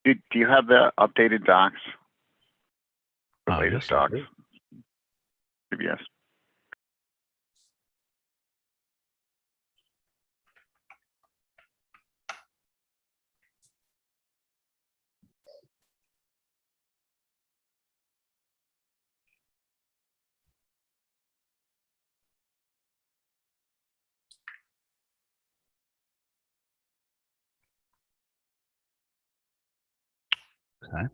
Do you have the updated docs? The Yes, latest docs? Yes. Okay.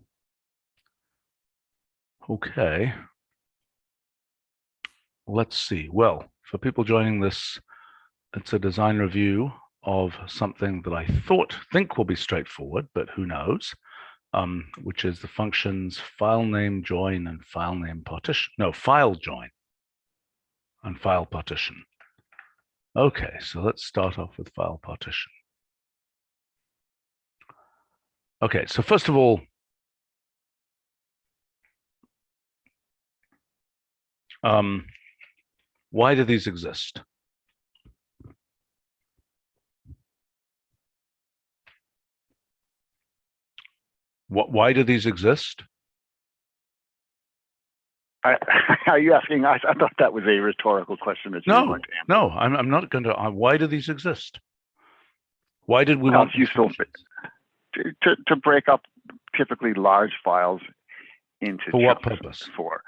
Okay. Let's see. Well, for people joining this, it's a design review of something that I think will be straightforward, but who knows, which is the functions file name join and file name partition. No, file join and file partition. Okay, so let's start off with file partition. Okay, so first of all, why do these exist? Why do these exist? Are you asking? I thought that was a rhetorical question that you were going to answer. No, I'm not going to. Why do these exist? Why did we want useful to break up typically large files into for what purpose? For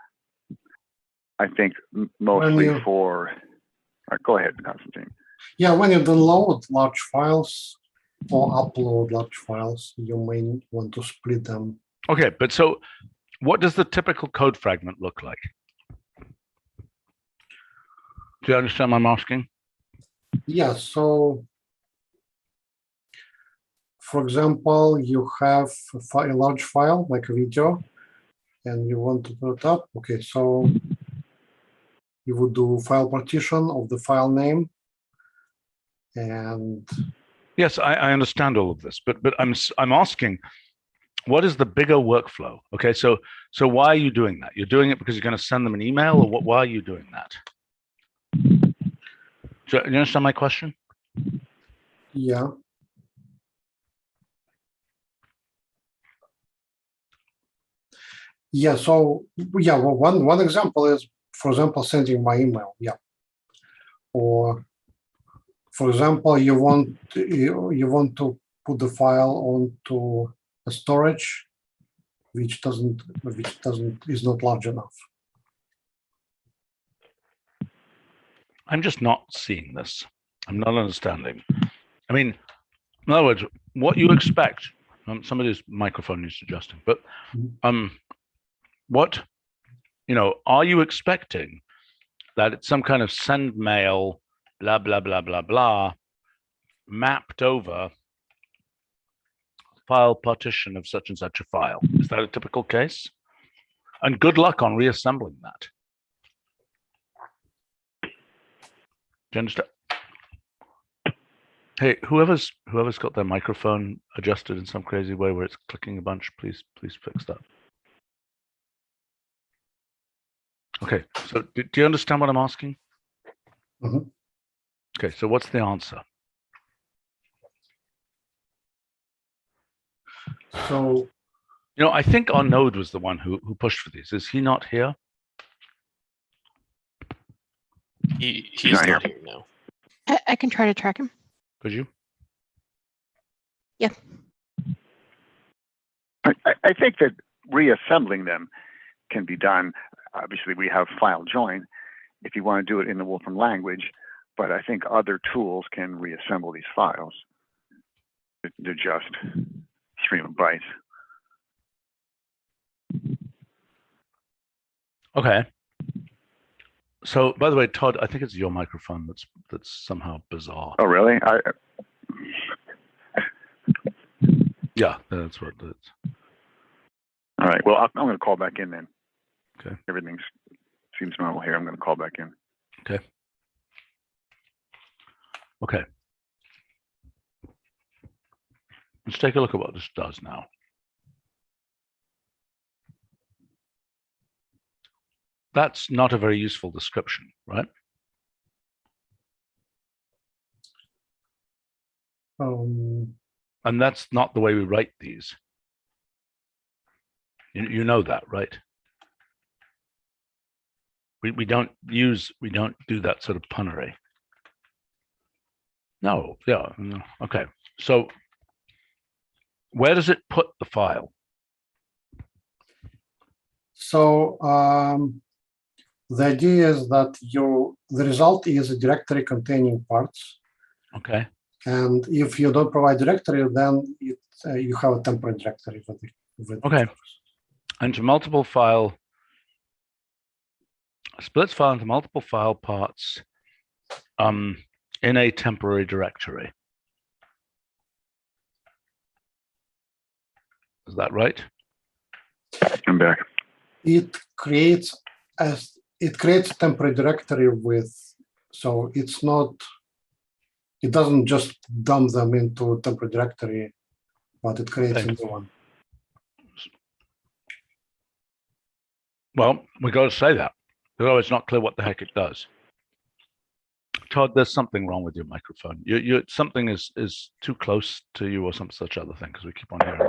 I think mostly for. Go ahead, Constantine. Yeah, when you download large files or upload large files, you may want to split them. Okay, but so what does the typical code fragment look like? Do you understand what I'm asking? Yeah, so for example, you have a large file like a video and you want to put it up. Okay, so you would do file partition of the file name. And yes, I understand all of this, but I'm asking, what is the bigger workflow? Okay, so why are you doing that? You're doing it because you're going to send them an email, or what? Why are you doing that? Do you understand my question? Yeah. Yeah. So yeah, well, one example is, for example, sending my email. Yeah. Or for example, you want to put the file onto a storage which is not large enough. I'm just not seeing this. I'm not understanding. I mean, in other words, what you expect. Somebody's microphone needs adjusting, but what, are you expecting that it's some kind of send mail, blah blah blah blah blah, mapped over file partition of such and such a file? Is that a typical case? And good luck on reassembling that. Do you understand? Hey, whoever's got their microphone adjusted in some crazy way where it's clicking a bunch, please fix that. Okay, so do you understand what I'm asking? Mm-hmm. Okay, so what's the answer? So, I think our node was the one who pushed for these. Is he not here? He's not here now. I can try to track him. Could you? Yeah. I think that reassembling them can be done. Obviously, we have FileJoin if you want to do it in the Wolfram language, but I think other tools can reassemble these files. They're just stream of bytes. Okay. So, by the way, Todd, I think it's your microphone that's somehow bizarre. Oh, really? Yeah, that's what it is. All right. Well, I'm going to call back in then. Okay. Everything seems normal here. I'm going to call back in. Okay. Okay. Let's take a look at what this does now. That's not a very useful description, right? And that's not the way we write these. You know that, right? We don't do that sort of punnery. No, yeah, no. Okay. So where does it put the file? So the idea is that the result is a directory containing parts. Okay. And if you don't provide directory, then you have a temporary directory with Okay. Into multiple file, splits file into multiple file parts in a temporary directory. Is that right? I'm back. It creates a temporary directory so it's not, it doesn't just dump them into a temporary directory, but it creates a new one. Well, we got to say that. Otherwise, it's not clear what the heck it does. Todd, there's something wrong with your microphone. Something is too close to you or some such other thing, because we keep on hearing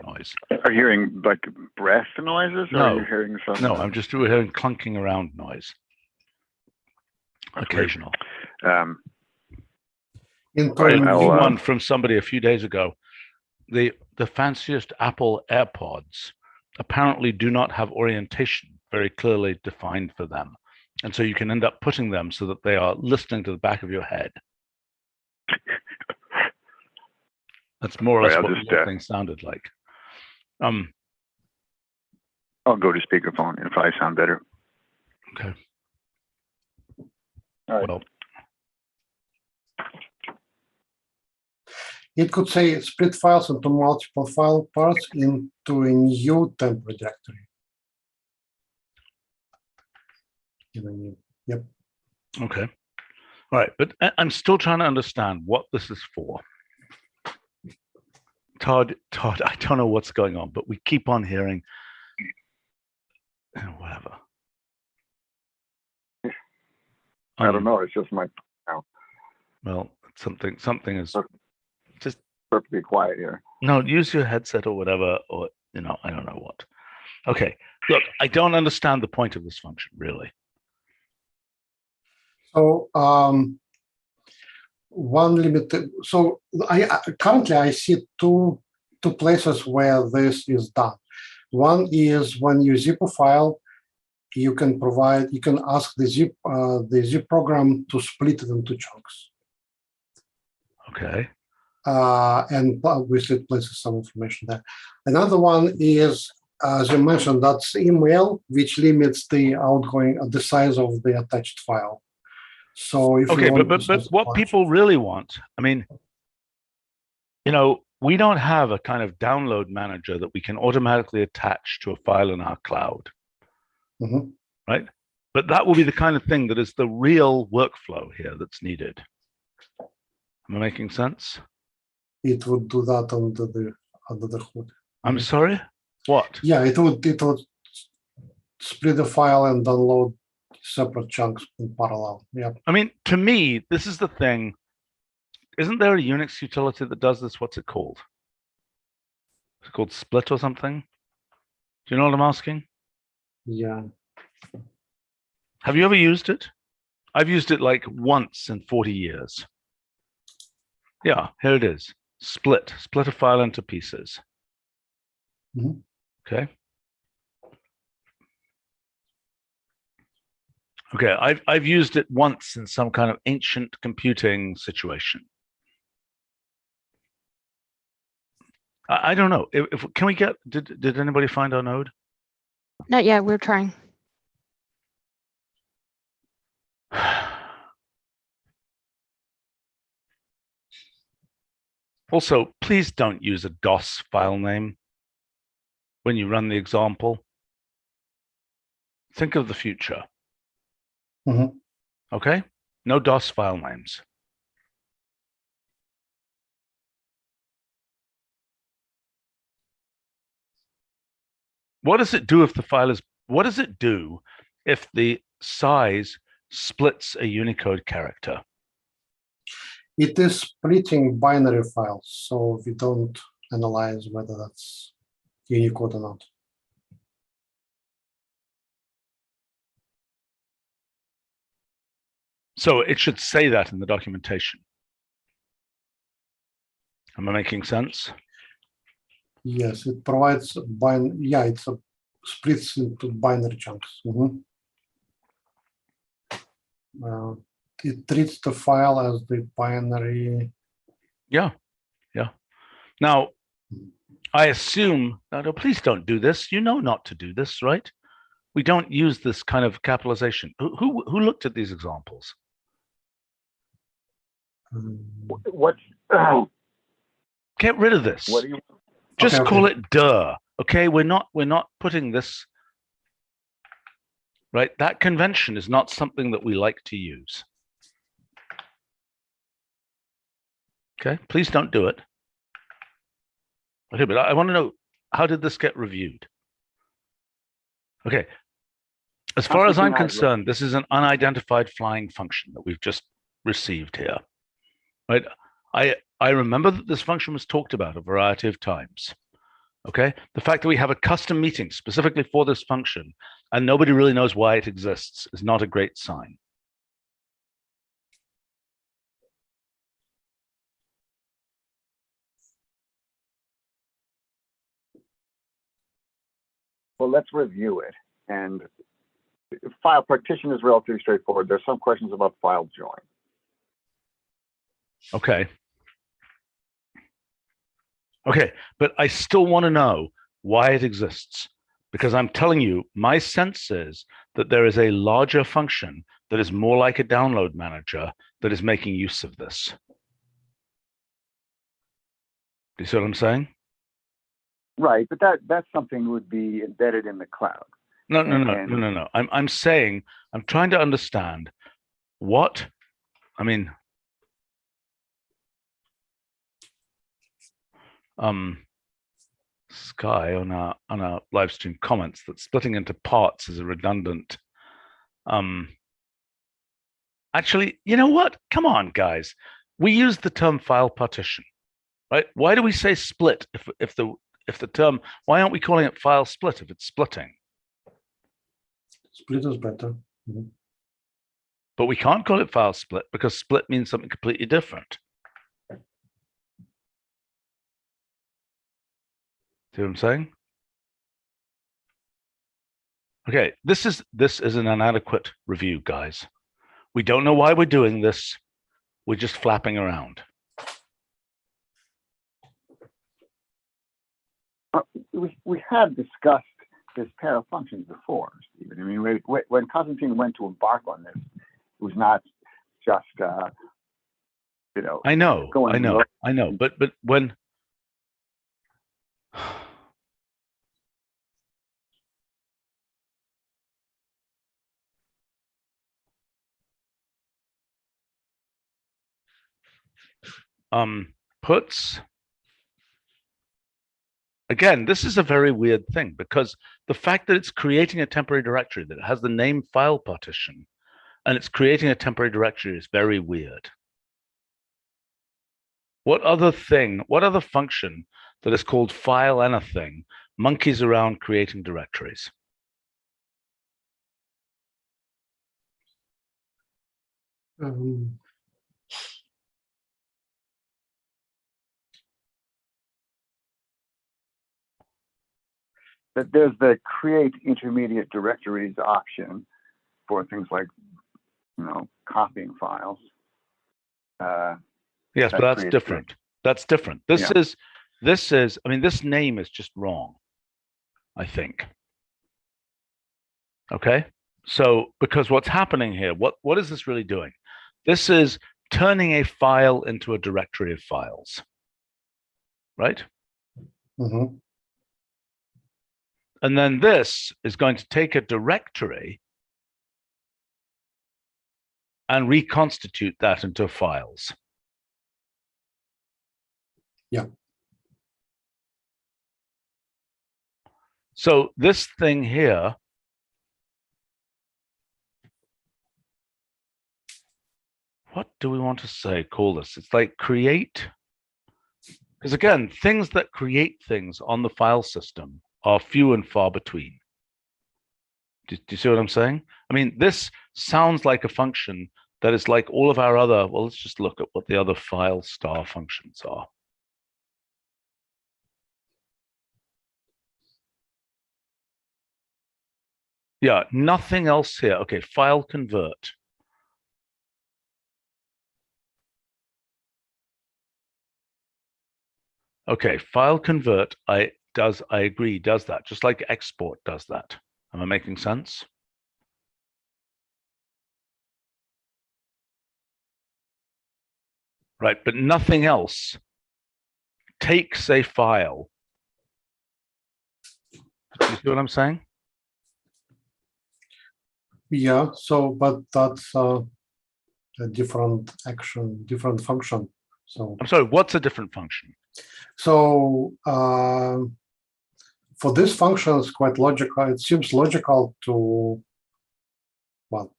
noise. Are you hearing like breath noises? Or No. are you hearing something? No, I'm just hearing clunking around noise. Occasional. One from somebody a few days ago. The fanciest Apple AirPods apparently do not have orientation very clearly defined for them. And so you can end up putting them so that they are listening to the back of your head. That's more or less what the whole thing sounded like. I'll go to speakerphone if I sound better. Okay. All right. Well, it could say split files into multiple file parts into a new temporary directory. Yep. Okay. All right, but I'm still trying to understand what this is for. Todd, I don't know what's going on, but we keep on hearing whatever. I don't know. It's just my now. Well, something is just perfectly quiet here. No, use your headset or whatever, or I don't know what. Okay, look, I don't understand the point of this function really. So one limit. So currently I see two places where this is done. One is when you zip a file, you can ask the zip program to split it into chunks. Okay. And obviously it places some information there. Another one is, as you mentioned, that's email, which limits the size of the attached file. So if but what people really want, I mean, we don't have a kind of download manager that we can automatically attach to a file in our cloud, right? But that will be the kind of thing that is the real workflow here that's needed. Am I making sense? It would do that under the hood. I'm sorry? What? Yeah, it would split the file and download separate chunks in parallel. Yeah. I mean, to me, this is the thing. Isn't there a Unix utility that does this? What's it called? It's called split or something? Do you know what I'm asking? Yeah. Have you ever used it? I've used it like once in 40 years. Yeah, here it is. Split a file into pieces. Okay. Okay, I've used it once in some kind of ancient computing situation. I don't know. Can we get? Did anybody find our node? Not yet. We're trying. Also, please don't use a DOS file name when you run the example. Think of the future. Okay? No DOS file names. What does it do if the file is, what does it do if the size splits a Unicode character? It is splitting binary files, so we don't analyze whether that's Unicode or not. So it should say that in the documentation. Am I making sense? Yes, it provides yeah, it's a splits into binary chunks. It treats the file as the binary. Yeah, yeah. Now, I assume, no, please don't do this. You know not to do this, right? We don't use this kind of capitalization. Who looked at these examples? What? Get rid of this. What do you? Just Okay, call okay. it dir. Okay, we're not putting this. Right, that convention is not something that we like to use. Okay, please don't do it. Okay, but I want to know, how did this get reviewed? Okay, as far as I'm concerned, this is an unidentified flying function that we've just received here. Right, I remember that this function was talked about a variety of times. Okay, the fact that we have a custom meeting specifically for this function and nobody really knows why it exists is not a great sign. Well, let's review it. And file partition is relatively straightforward. There's some questions about FileJoin. Okay. Okay, but I still want to know why it exists, because I'm telling you, my sense is that there is a larger function that is more like a download manager that is making use of this. Do you see what I'm saying? Right, but that's something that would be embedded in the cloud. No. I'm saying, I'm trying to understand what, I mean, Sky on our live stream comments that splitting into parts is a redundant. Actually, you know what? Come on, guys. We use the term file partition, right? Why do we say split if the term? Why aren't we calling it file split if it's splitting? Split is better. But we can't call it file split because split means something completely different. See what I'm saying? Okay, this is an inadequate review, guys. We don't know why we're doing this. We're just flapping around. We have discussed this pair of functions before, Stephen. I mean, when Constantine went to embark on this, it was not just you know. I know, but when puts, again, this is a very weird thing because the fact that it's creating a temporary directory that has the name file partition and it's creating a temporary directory is very weird. What other function that is called file anything monkeys around creating directories? There's the create intermediate directories option for things like, you know, copying files. Yes, but that's different. That's different. This is, I mean, this name is just wrong, I think. Okay, so because what's happening here, what is this really doing? This is turning a file into a directory of files, right? And then this is going to take a directory and reconstitute that into files. Yeah. So this thing here, what do we want to say, call this? It's like create, because again, things that create things on the file system are few and far between. Do you see what I'm saying? I mean, this sounds like a function that is like all of our other, well, let's just look at what the other file star functions are. Yeah, nothing else here. Okay, file convert. Okay, file convert, I agree, does that, just like export does that. Am I making sense? Right, but nothing else takes a file. Do you see what I'm saying? Yeah, so, but that's a different action, different function. So I'm sorry, what's a different function? So for this function, it's quite logical. It seems logical to, well,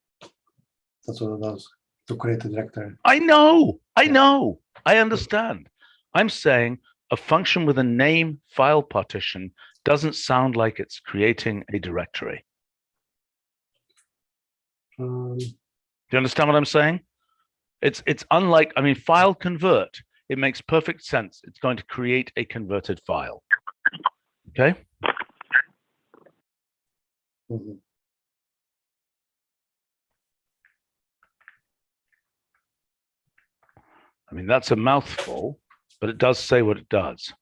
that's what it does, to create a directory. I know, I understand. I'm saying a function with a name file partition doesn't sound like it's creating a directory. Do you understand what I'm saying? It's unlike, I mean, file convert, it makes perfect sense. It's going to create a converted file. Okay? Mhm. I mean, that's a mouthful, but it does say what it does.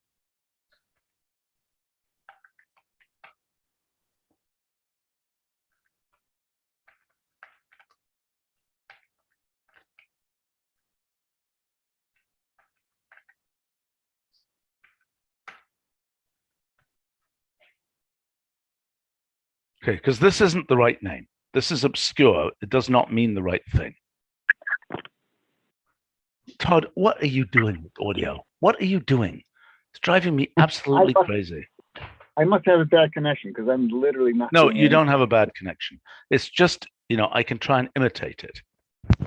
Okay, because this isn't the right name. This is obscure. It does not mean the right thing. Todd, what are you doing with audio? What are you doing? It's driving me absolutely crazy. I must have a bad connection because I'm literally not. No, you don't have a bad connection. It's just, you know, I can try and imitate it. I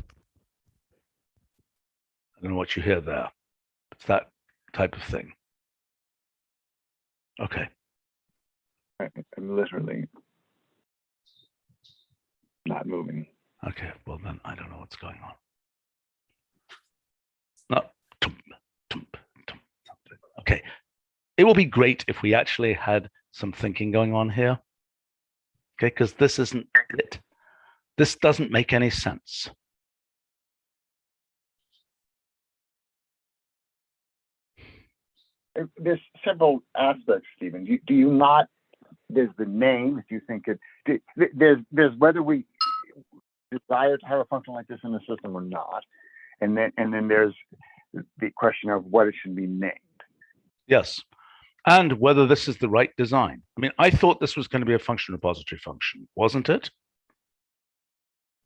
don't know what you hear there. It's that type of thing. Okay. I'm literally not moving. Okay, well then I don't know what's going on. No. Okay. It will be great if we actually had some thinking going on here. Okay, because this isn't it. This doesn't make any sense. There's several aspects, Stephen. Do you not? There's the name. If you think it, there's whether we desire to have a function like this in the system or not, and then there's the question of what it should be named. Yes, and whether this is the right design. I mean, I thought this was going to be a function repository function, wasn't it?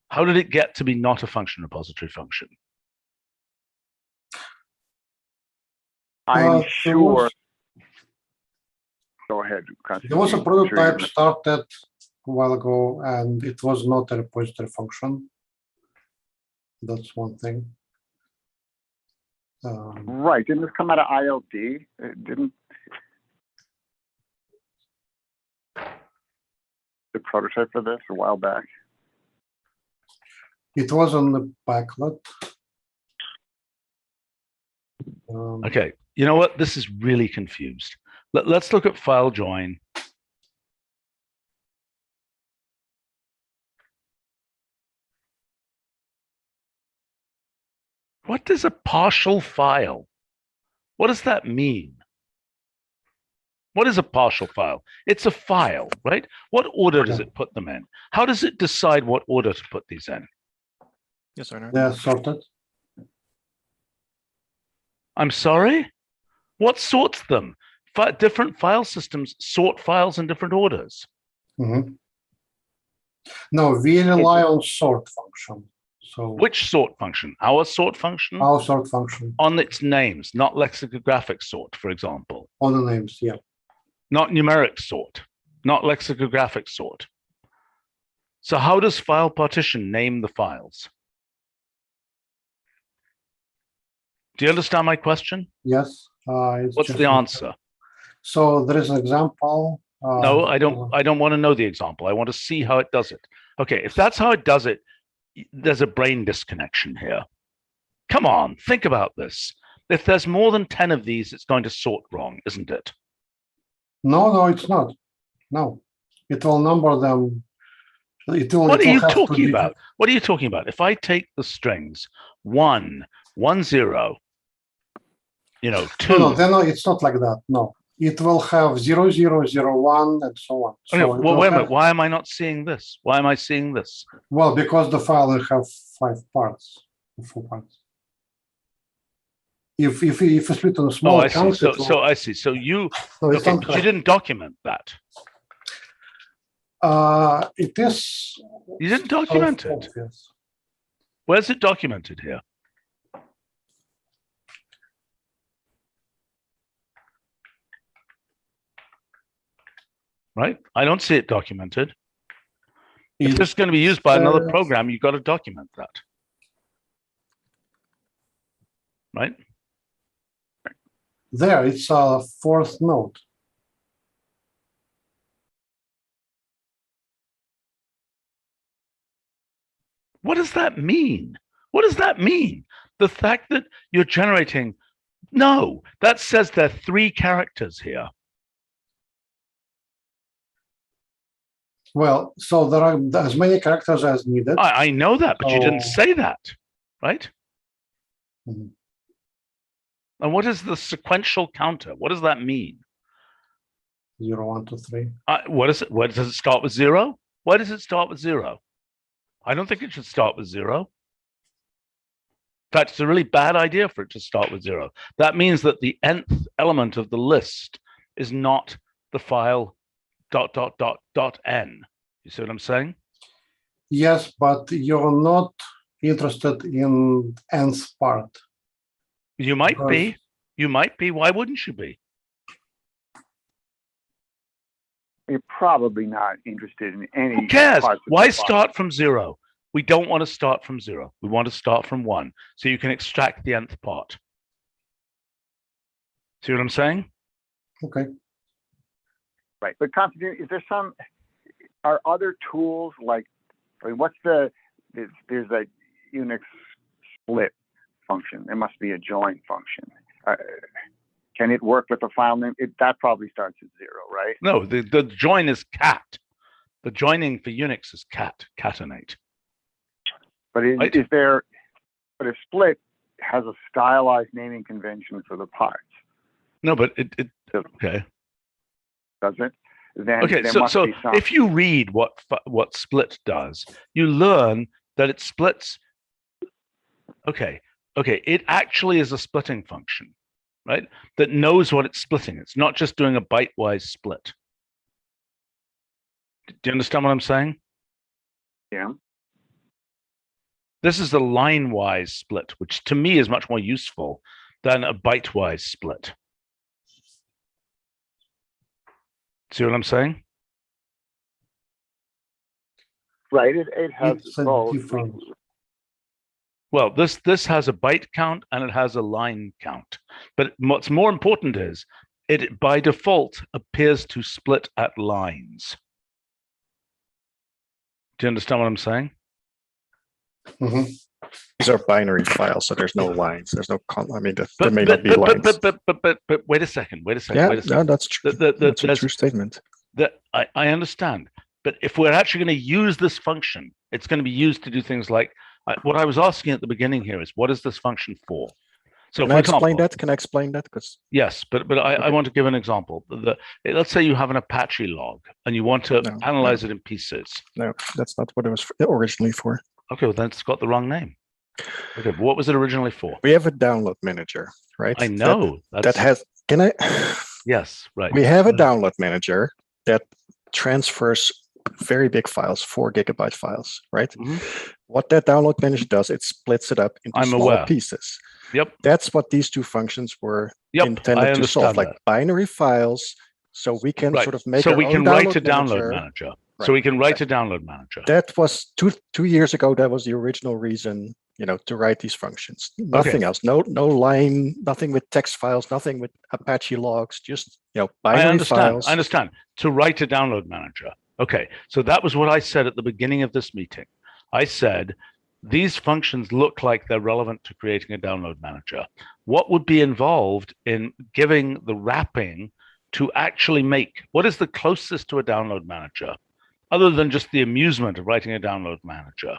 How did it get to be not a function repository function? I'm sure. Go ahead. There was a prototype started a while ago, and it was not a repository function. That's one thing. Right. Didn't this come out of ILD? It didn't. The prototype for this a while back. It was on the backlet. Okay, you know what? This is really confused. Let's look at FileJoin. What is a partial file? What does that mean? What is a partial file? It's a file, right? What order does it put them in? How does it decide what order to put these in? Yes or no? They're sorted. I'm sorry? What sorts them? Different file systems sort files in different orders. Mm-hmm. No, we rely on sort function. So which sort function? Our sort function? Our sort function. On its names, not lexicographic sort, for example. On the names, yeah. Not numeric sort, not lexicographic sort. So how does FilePartition name the files? Do you understand my question? Yes. What's the answer? So there is an example. No, I don't want to know the example. I want to see how it does it. Okay, if that's how it does it, there's a brain disconnection here. Come on, think about this. If there's more than 10 of these, it's going to sort wrong, isn't it? No, it's not. No, it will number them. What are you talking about? What are you talking about? If I take the strings 1, 1, 0, 2. No, it's not like that. No, it will have 0, 0, 0, 1, and so on. Okay, So well, wait a minute. Why am I not seeing this? Why am I seeing this? Well, because the file will have 5 parts, 4 parts. If you split on a small chunk, so I see. So you but you didn't document that. It is. You didn't document it. Yes. Where's it documented here? Right? I don't see it documented. If this is going to be used by another program, you've got to document that. Right? There, it's a 4th node. What does that mean? What does that mean? The fact that you're generating, no, that says there are 3 characters here. Well, so there are as many characters as needed. I know that, but you didn't say that, right? Mm-hmm. And what is the sequential counter? What does that mean? 0, 1, 2, 3. What is it? What does it start with 0? Why does it start with 0? I don't think it should start with 0. In fact, it's a really bad idea for it to start with 0. That means that the nth element of the list is not the file ... n. You see what I'm saying? Yes, but you're not interested in nth part. You might be. You might be. Why wouldn't you be? You're probably not interested in any. Who cares? Why start from 0? We don't want to start from 0. We want to start from 1, so you can extract the nth part. See what I'm saying? Okay. Right, but Constantine, is there are other tools like, what's there's a Unix split function. There must be a join function. Can it work with the file name? That probably starts at 0, right? No, the join is cat. The joining for Unix is catenate. But but if split has a stylized naming convention for the parts. No, but okay. Does it? Then okay, there so must be some... if you read what split does, you learn that it splits. Okay, it actually is a splitting function, right? That knows what it's splitting. It's not just doing a byte-wise split. Do you understand what I'm saying? Yeah. This is a line-wise split, which to me is much more useful than a byte-wise split. See what I'm saying? Right. It has both. Well, this has a byte count and it has a line count. But what's more important is it by default appears to split at lines. Do you understand what I'm saying? Mm-hmm. These are binary files, so there's no lines. There's no. I mean, there may not be lines. But wait a second. Yeah, no, that's true. That's a true statement. I understand. But if we're actually going to use this function, it's going to be used to do things like what I was asking at the beginning here is, what is this function for? So Can I explain that? Can I explain that? Because yes, but I want to give an example. Let's say you have an Apache log and you want to analyze it in pieces. No, that's not what it was originally for. Okay, well then it's got the wrong name. Okay, but what was it originally for? We have a download manager, right? I know that has. Can I? Yes, right. We have a download manager that transfers very big files, 4 GB files, right? Mm-hmm. What that download manager does, it splits it up into smaller pieces. Yep. That's what these 2 functions were intended to solve, like binary files. So we can sort of make. So we can write a download manager. Right. So we can write a download manager. That was two years ago. That was the original reason to write these functions. Nothing else. No line, nothing with text files, nothing with Apache logs, just, binary files. I understand. To write a download manager. Okay, so that was what I said at the beginning of this meeting. I said, these functions look like they're relevant to creating a download manager. What would be involved in giving the wrapping to actually make, what is the closest to a download manager, other than just the amusement of writing a download manager?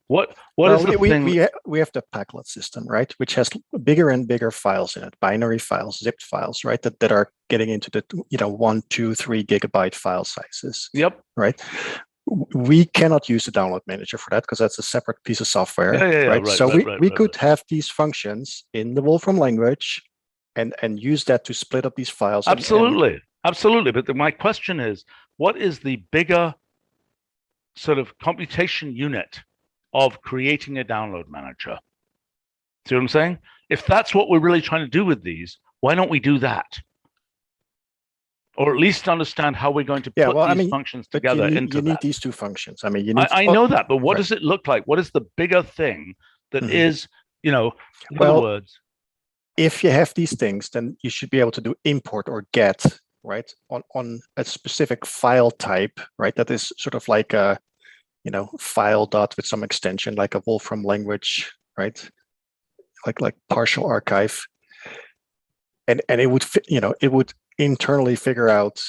What is the thing? We have the Packlet system, right, which has bigger and bigger files in it, binary files, zipped files, right, that are getting into the 1, 2, 3 gigabyte file sizes. Yep. Right. We cannot use a download manager for that because that's a separate piece of software. Right. So we could have these functions in the Wolfram language and use that to split up these files. Absolutely. Absolutely. But my question is, what is the bigger sort of computation unit of creating a download manager? See what I'm saying? If that's what we're really trying to do with these, why don't we do that? Or at least understand how we're going to put these functions together into that. You need these two functions. I mean, you need. I know that, but what does it look like? What is the bigger thing that is, in other words? If you have these things, then you should be able to do import or get, right, on a specific file type, right? That is sort of like a, file dot with some extension, like a Wolfram language, right? Like partial archive, and it would it would internally figure out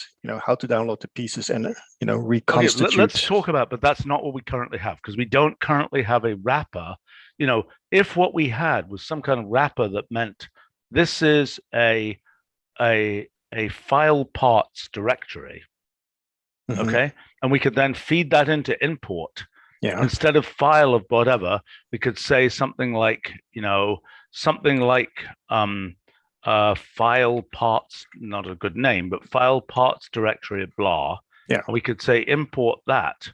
how to download the pieces and reconstitute. Okay, let's talk about, but that's not what we currently have, because we don't currently have a wrapper. If what we had was some kind of wrapper that meant this is a file parts directory, okay, and we could then feed that into import. Instead of file of whatever, we could say something like file parts, not a good name, but file parts directory of blah. And we could say import that.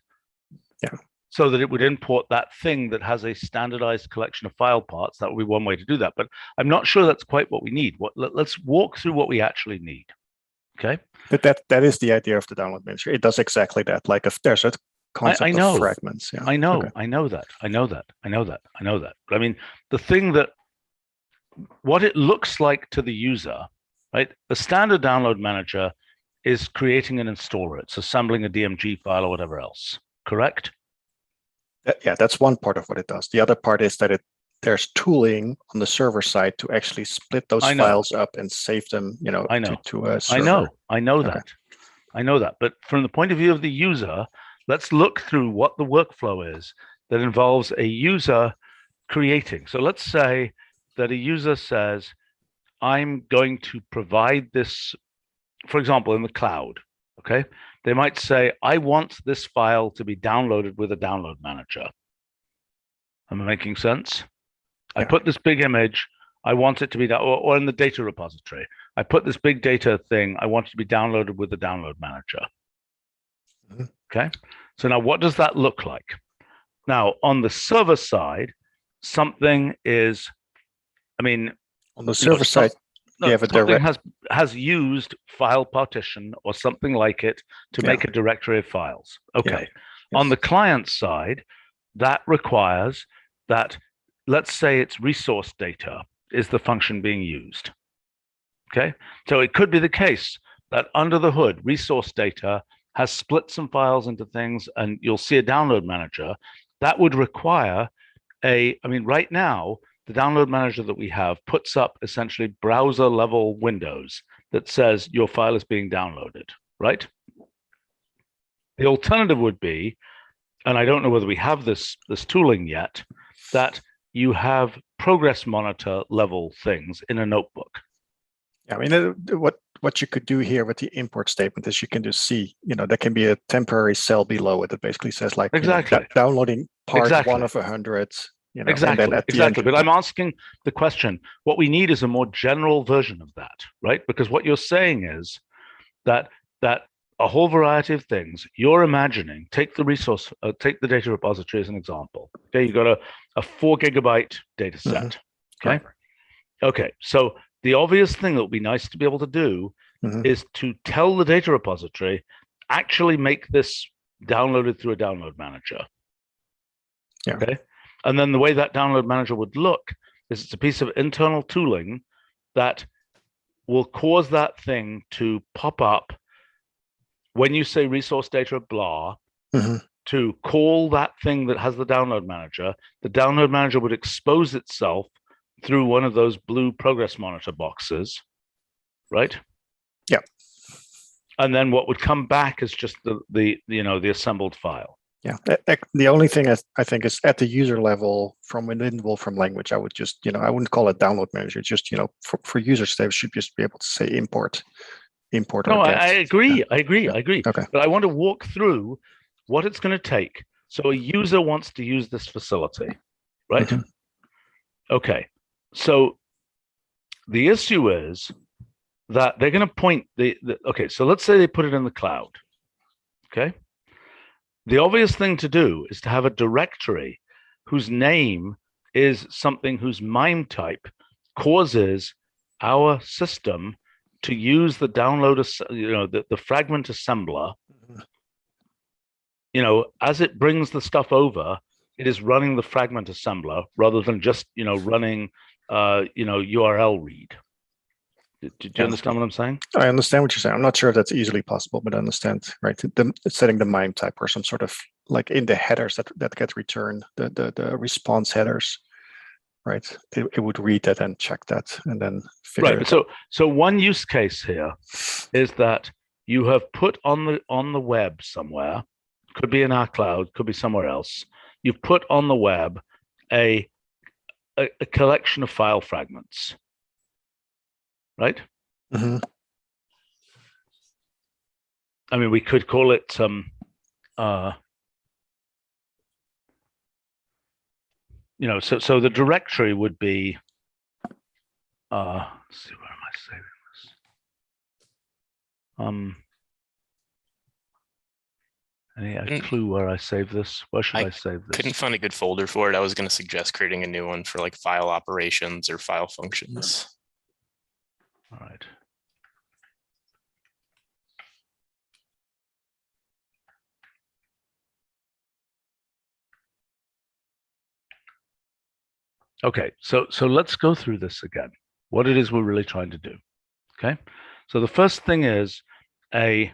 So that it would import that thing that has a standardized collection of file parts. That would be one way to do that. But I'm not sure that's quite what we need. Let's walk through what we actually need. Okay. But that is the idea of the download manager. It does exactly that. Like if there's a concept of fragments. Yeah. I know that. But I mean, the thing that what it looks like to the user, right? The standard download manager is creating an installer. It's assembling a DMG file or whatever else, correct? That's one part of what it does. The other part is that there's tooling on the server side to actually split those files up and save them, to a server. I know that. But from the point of view of the user, let's look through what the workflow is that involves a user creating. So let's say that a user says, I'm going to provide this, for example, in the cloud, okay? They might say, I want this file to be downloaded with a download manager. Am I making sense? I put this big image, I want it to be, or in the data repository, I put this big data thing, I want it to be downloaded with a download manager. Okay, so now what does that look like? Now, on the server side, something is, on the server side, you have a direct has used FilePartition or something like it to make a directory of files. Okay. On the client side, that requires that, let's say it's resource data is the function being used. Okay. So it could be the case that under the hood, resource data has split some files into things, and you'll see a download manager that would require right now, the download manager that we have puts up essentially browser level windows that says your file is being downloaded, right? The alternative would be, and I don't know whether we have this tooling yet, that you have progress monitor level things in a notebook. What you could do here with the import statement is you can just see, there can be a temporary cell below it that basically says like downloading part 1 of 100. Exactly. But I'm asking the question, what we need is a more general version of that, right? Because what you're saying is that a whole variety of things you're imagining, take the data repository as an example. Okay, you've got a 4 gigabyte data set. Okay, so the obvious thing that would be nice to be able to do is to tell the data repository, actually make this downloaded through a download manager. Okay. And then the way that download manager would look is it's a piece of internal tooling that will cause that thing to pop up when you say resource data blah, to call that thing that has the download manager. The download manager would expose itself through one of those blue progress monitor boxes, right? Yeah. And then what would come back is just the assembled file. Yeah. The only thing I think is at the user level from within Wolfram language, I would just, I wouldn't call it download manager. Just, for users, they should just be able to say import. No, I agree. I agree. Okay. But I want to walk through what it's going to take. So a user wants to use this facility, right? Okay. So the issue is that they're going to point okay, so let's say they put it in the cloud. Okay. The obvious thing to do is to have a directory whose name is something whose MIME type causes our system to use the download, the fragment assembler. As it brings the stuff over, it is running the fragment assembler rather than just, running, URL read. Do you understand what I'm saying? I understand what you're saying. I'm not sure if that's easily possible, but I understand, right? Setting the MIME type or some sort of like in the headers that get returned, the response headers, right? It would read that and check that and then figure it out. So one use case here is that you have put on the web somewhere, could be in our cloud, could be somewhere else. You've put on the web a collection of file fragments, right? Mm-hmm. I mean, we could call it so the directory would be let's see, where am I saving this? Any clue where I save this? Where should I save this? Couldn't find a good folder for it. I was going to suggest creating a new one for like file operations or file functions. All right. Okay, so let's go through this again. What it is we're really trying to do. Okay, so the first thing is a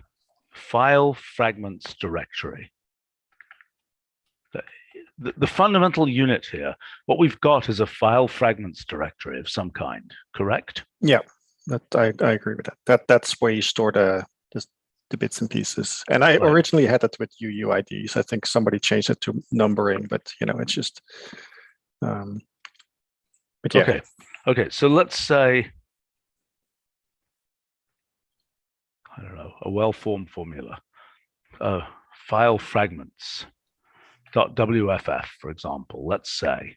file fragments directory. The fundamental unit here, what we've got is a file fragments directory of some kind, correct? Yeah, I agree with that. That's where you store the bits and pieces. And I originally had that with UUIDs. I think somebody changed it to numbering, but it's just but yeah. Okay, so let's say, I don't know, a well-formed formula, file fragments .wff, for example, let's say,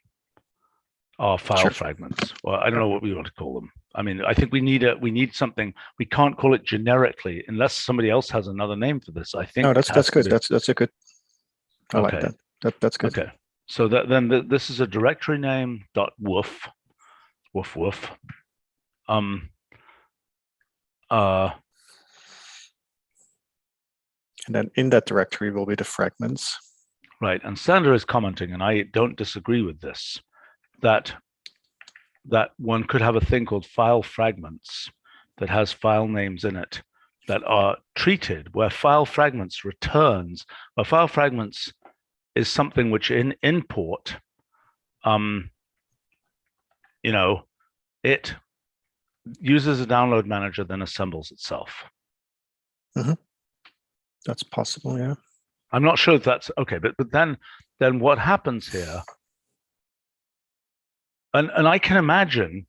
are file fragments. Well, I don't know what we want to call them. I mean, I think we need something. We can't call it generically unless somebody else has another name for this. I think. No, that's good. That's a good. I like that. That's good. Okay. So then this is a directory name .woof, woof. And then in that directory will be the fragments. Right, and Sandra is commenting, and I don't disagree with this, that one could have a thing called file fragments that has file names in it that are treated where file fragments returns, where file fragments is something which in import, it uses a download manager, then assembles itself. Mm-hmm. That's possible, yeah. I'm not sure if that's okay, but then what happens here? And I can imagine,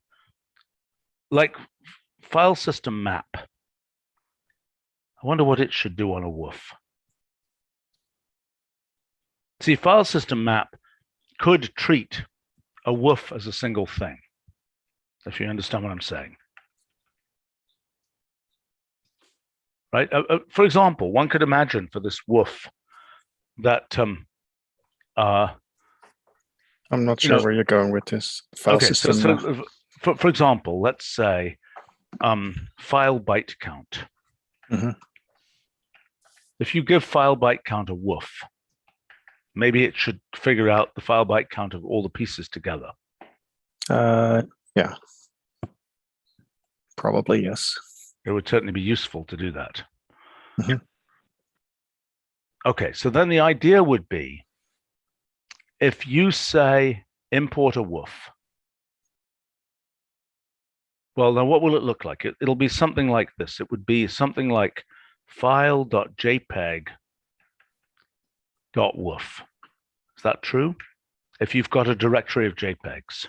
like file system map. I wonder what it should do on a woof. See, file system map could treat a woof as a single thing, if you understand what I'm saying. Right? For example, one could imagine for this woof that I'm not sure where you're going with this file system. So for example, let's say file byte count. Mm-hmm. If you give file byte count a woof, maybe it should figure out the file byte count of all the pieces together. Yeah. Probably, yes. It would certainly be useful to do that. Mhm. Okay, so then the idea would be, if you say import a woof, well, now what will it look like? It'll be something like this. It would be something like file.jpg.woof. Is that true? If you've got a directory of JPEGs.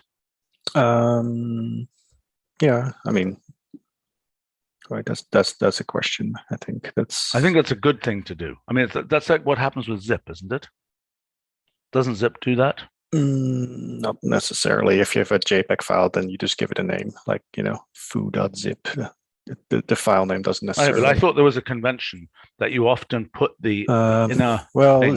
Yeah, I mean, right. That's a question. I think that's a good thing to do. I mean, that's like what happens with zip, isn't it? Doesn't zip do that? Not necessarily. If you have a JPEG file, then you just give it a name, like, foo.zip. The file name doesn't necessarily. But I thought there was a convention that you often put the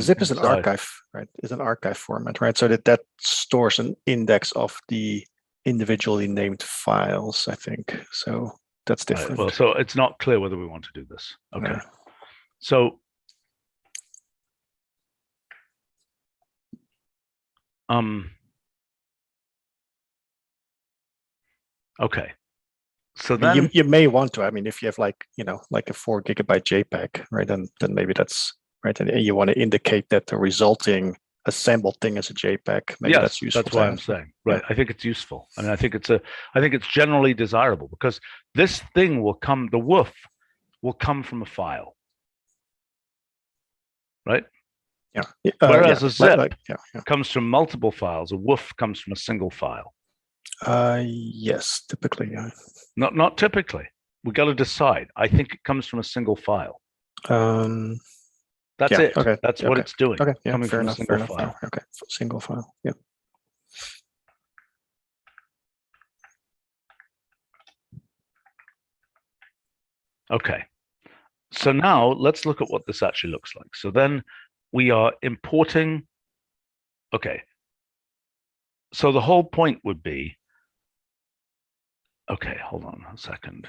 zip is an archive, right? It's an archive format, right? So that stores an index of the individually named files, I think. So that's different. Right. Well, so it's not clear whether we want to do this. Okay. So okay. So then you may want to. I mean, if you have like a 4 GB JPEG, right? Then maybe that's right, and you want to indicate that the resulting assembled thing is a JPEG. Maybe that's useful. That's why I'm saying, right? I think it's useful. I mean, I think it's generally desirable, because this thing will come. The woof will come from a file, right? Yeah. Whereas a zip comes from multiple files. A woof comes from a single file. Yes, typically. Not typically. We got to decide. I think it comes from a single file. That's it. Okay. That's what it's doing. Okay. Yeah, coming fair from enough. a single file. Okay. Single file. Yeah. Okay. So now let's look at what this actually looks like. So then we are importing. Okay. So the whole point would be, okay, hold on a second.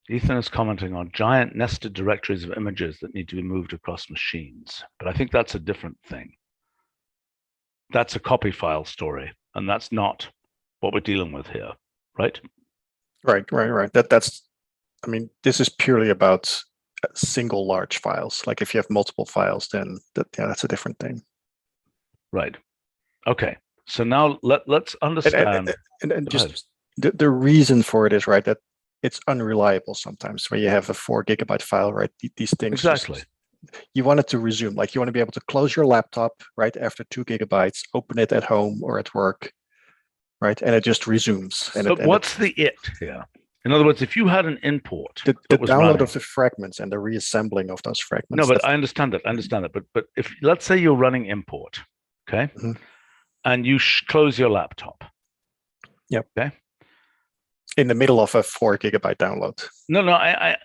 Ethan is commenting on giant nested directories of images that need to be moved across machines. But I think that's a different thing. That's a copy file story, and that's not what we're dealing with here, right? Right. That's, I mean, this is purely about single large files. Like if you have multiple files, then that's a different thing. Right. Okay. So now let's understand. And just the reason for it is, right, that it's unreliable sometimes when you have a 4 GB file, right? These things. Exactly. You want it to resume, like you want to be able to close your laptop right after 2 GB, open it at home or at work, right? And it just resumes. But what's the it here? In other words, if you had an import, the download of the fragments and the reassembling of those fragments. No, but I understand that. But if, let's say you're running import, okay, and you close your laptop. Yep. Okay. In the middle of a 4 GB download. No, I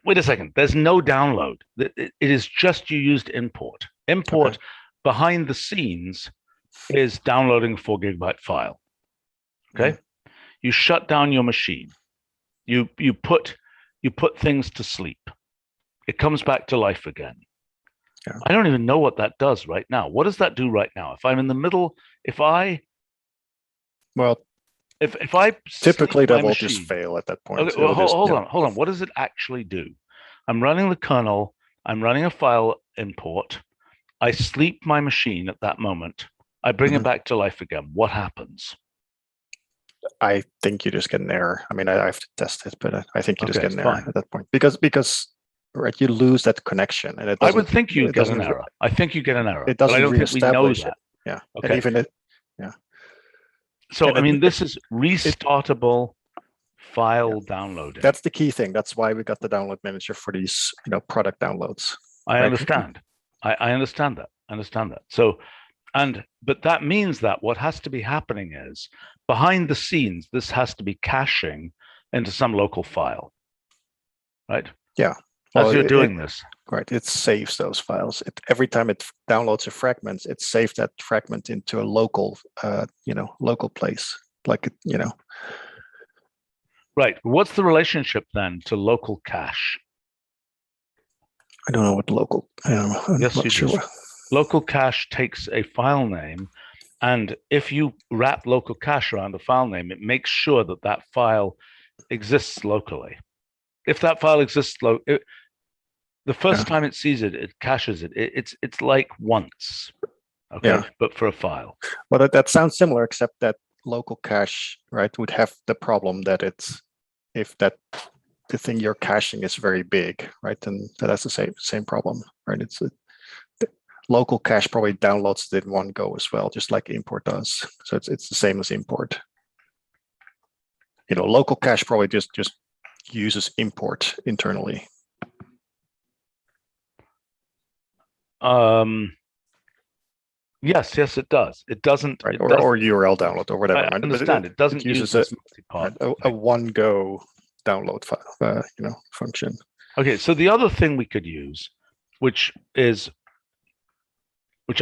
wait a second. There's no download. It is just you used import. Import behind the scenes is downloading a 4 GB file. Okay. You shut down your machine. You put things to sleep. It comes back to life again. Yeah. I don't even know what that does right now. What does that do right now? If I'm in the middle, if I typically that will just fail at that point. Okay, well, hold on. What does it actually do? I'm running the kernel. I'm running a file import. I sleep my machine at that moment. I bring it back to life again. What happens? I think you just get an error. I mean, I have to test it, but I think you just get an error at that point because right, you lose that connection, and I would think you get an error. I think you get an error. It doesn't. But I don't think we know that. Yeah. Okay. And even it. Yeah. So I mean, this is restartable file downloading. That's the key thing. That's why we got the download manager for these, product downloads. I understand. I understand that. I understand that. So, but that means that what has to be happening is behind the scenes, this has to be caching into some local file, right? Yeah. As you're doing this. Right. It saves those files. Every time it downloads a fragment, it saves that fragment into a local, local place. Like, Right. What's the relationship then to local cache? I don't know what local. Yes, you do. Local cache takes a file name, and if you wrap local cache around a file name, it makes sure that that file exists locally. If that file exists the first time it sees it, it caches it. It's like once, okay, but for a file. Well, that sounds similar, except that local cache, right, would have the problem that if the thing you're caching is very big, right, then that's the same problem, right? It's local cache probably downloads it in one go as well, just like import does. So it's the same as import. Local cache probably just uses import internally. Yes, it does. It doesn't, right? Or URL download or whatever. I understand. It doesn't use a one-go download file, function. Okay, so the other thing we could use, which I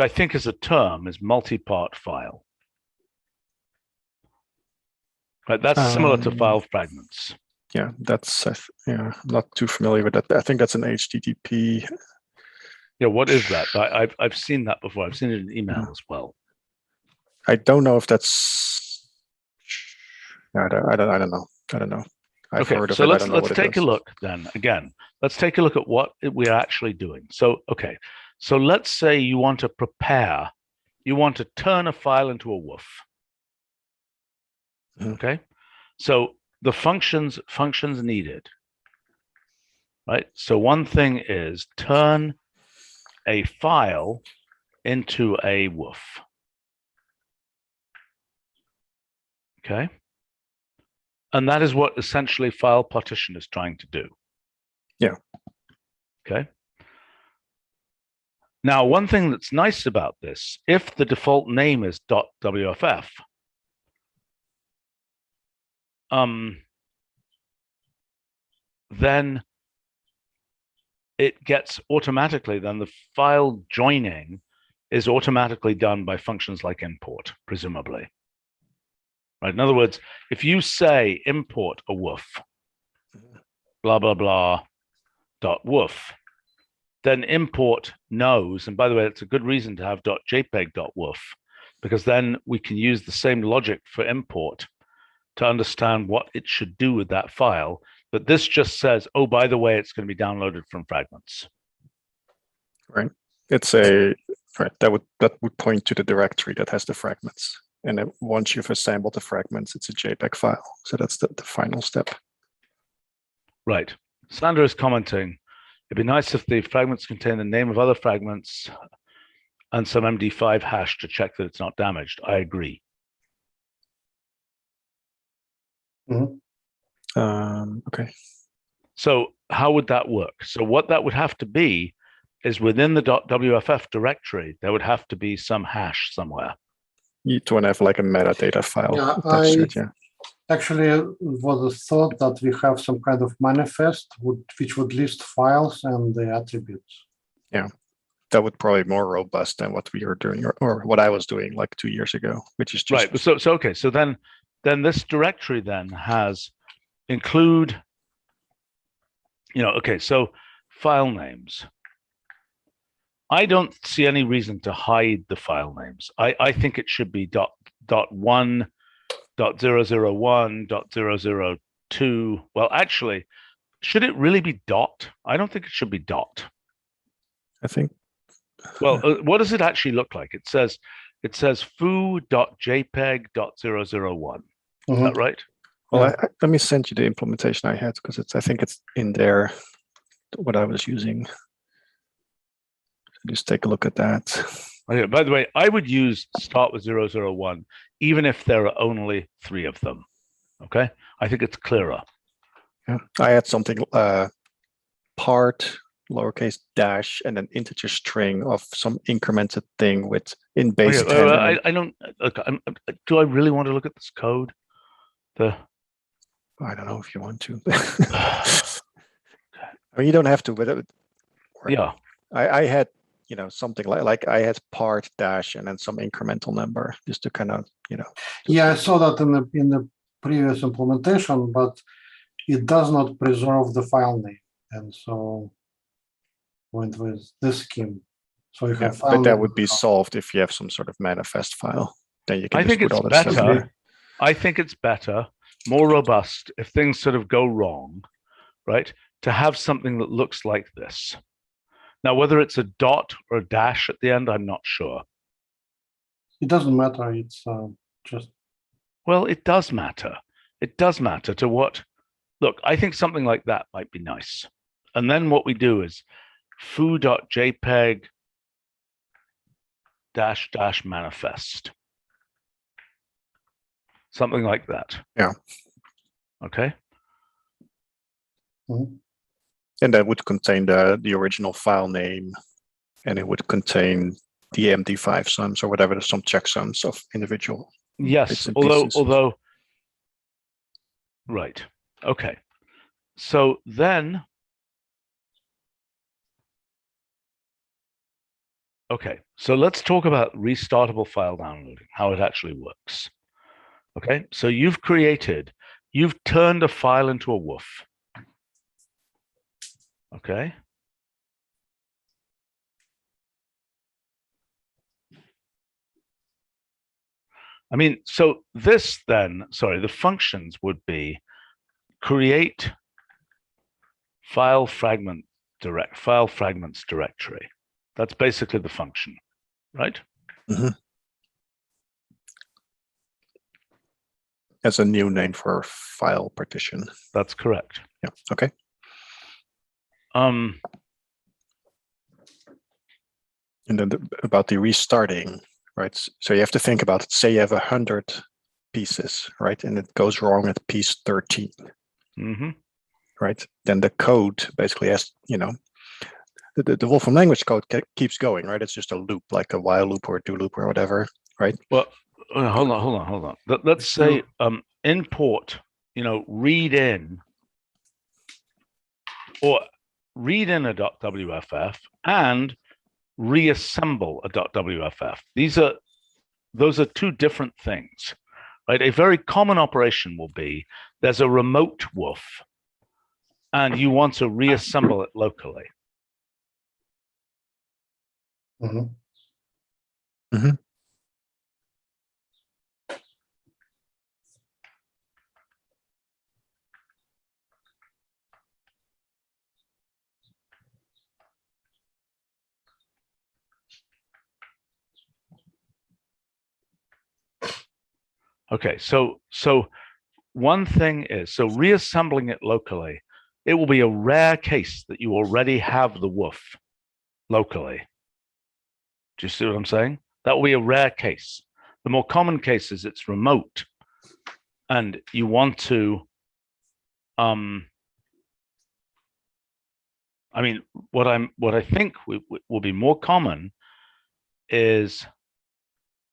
think is a term, is multi-part file. Right, that's similar to file fragments. Yeah, that's I'm not too familiar with that. I think that's an HTTP. Yeah, what is that? I've seen that before. I've seen it in email as well. I don't know if that's. I don't know. I've heard of so it. let's take a look then. Again, let's take a look at what we're actually doing. So so let's say you want to turn a file into a woof. Okay, so the functions needed, right? So one thing is turn a file into a woof. Okay, and that is what essentially FilePartition is trying to do. Yeah. Okay. Now, one thing that's nice about this, if the default name is .wff, then it gets automatically, then the file joining is automatically done by functions like import, presumably. Right? In other words, if you say import a woof, blah, blah, blah, .woof, then import knows, and by the way, it's a good reason to have .jpeg.woof, because then we can use the same logic for import to understand what it should do with that file. But this just says, oh, by the way, it's going to be downloaded from fragments. Right. It's that would point to the directory that has the fragments. And then once you've assembled the fragments, it's a JPEG file. So that's the final step. Right. Sandra is commenting, it'd be nice if the fragments contain the name of other fragments and some MD5 hash to check that it's not damaged. I agree. Okay. So how would that work? So what that would have to be is within the .wff directory, there would have to be some hash somewhere. You want to have like a metadata file. Yeah, actually was a thought that we have some kind of manifest which would list files and the attributes. Yeah, that would probably be more robust than what we were doing or what I was doing like 2 years ago, which is just right. So okay. So then this directory then has include, okay, so file names. I don't see any reason to hide the file names. I think it should be .1, .001, .002. Well, actually, should it really be dot? I don't think it should be dot. I think. Well, what does it actually look like? It says foo.jpeg.001. Is that right? Well, let me send you the implementation I had because I think it's in there. What I was using. Just take a look at that. Okay, by the way, I would use start with 001, even if there are only 3 of them. Okay, I think it's clearer. Yeah, I had something part lowercase dash and an integer string of some incremented thing with in base 10. I don't. Look, do I really want to look at this code? I don't know if you want to. I mean, you don't have to, but yeah, I had. Something like I had part dash and then some incremental number just to kind of, Yeah, I saw that in the previous implementation, but it does not preserve the file name, and so went with this scheme. So you have file but that name would be solved if you have some sort of manifest file. Then you can I just think put it's all that stuff better. there. I think it's better, more robust, if things sort of go wrong, right, to have something that looks like this. Now, whether it's a dot or a dash at the end, I'm not sure. It doesn't matter. It's just. Well, it does matter. It does matter to what. Look, I think something like that might be nice. And then what we do is foo.jpg -- manifest. Something like that. Yeah. Okay. Mm-hmm. And that would contain the original file name, and it would contain the MD5 sums or whatever, some checksums of individual. Yes, although, right. Okay. So then, okay, so let's talk about restartable file downloading, how it actually works. Okay, so you've turned a file into a woof. Okay. I mean, so this then, sorry, the functions would be create file fragments directory. That's basically the function, right? Mm-hmm. As a new name for file partition. That's correct. Yeah. Okay. And then about the restarting, right? So you have to think about it. Say you have 100 pieces, right? And it goes wrong at piece 13. Mm-hmm. Right? Then the code basically has, the Wolfram language code keeps going, right? It's just a loop, like a while loop or a do loop or whatever, right? Well, hold on. Let's say import, read in a .wff and reassemble a .wff. Those are two different things, right? A very common operation will be there's a remote woof and you want to reassemble it locally. Mm-hmm. Mm-hmm. Okay, so one thing is, reassembling it locally, it will be a rare case that you already have the woof locally. Do you see what I'm saying? That will be a rare case. The more common case is it's remote and you want to, I mean, what I think will be more common is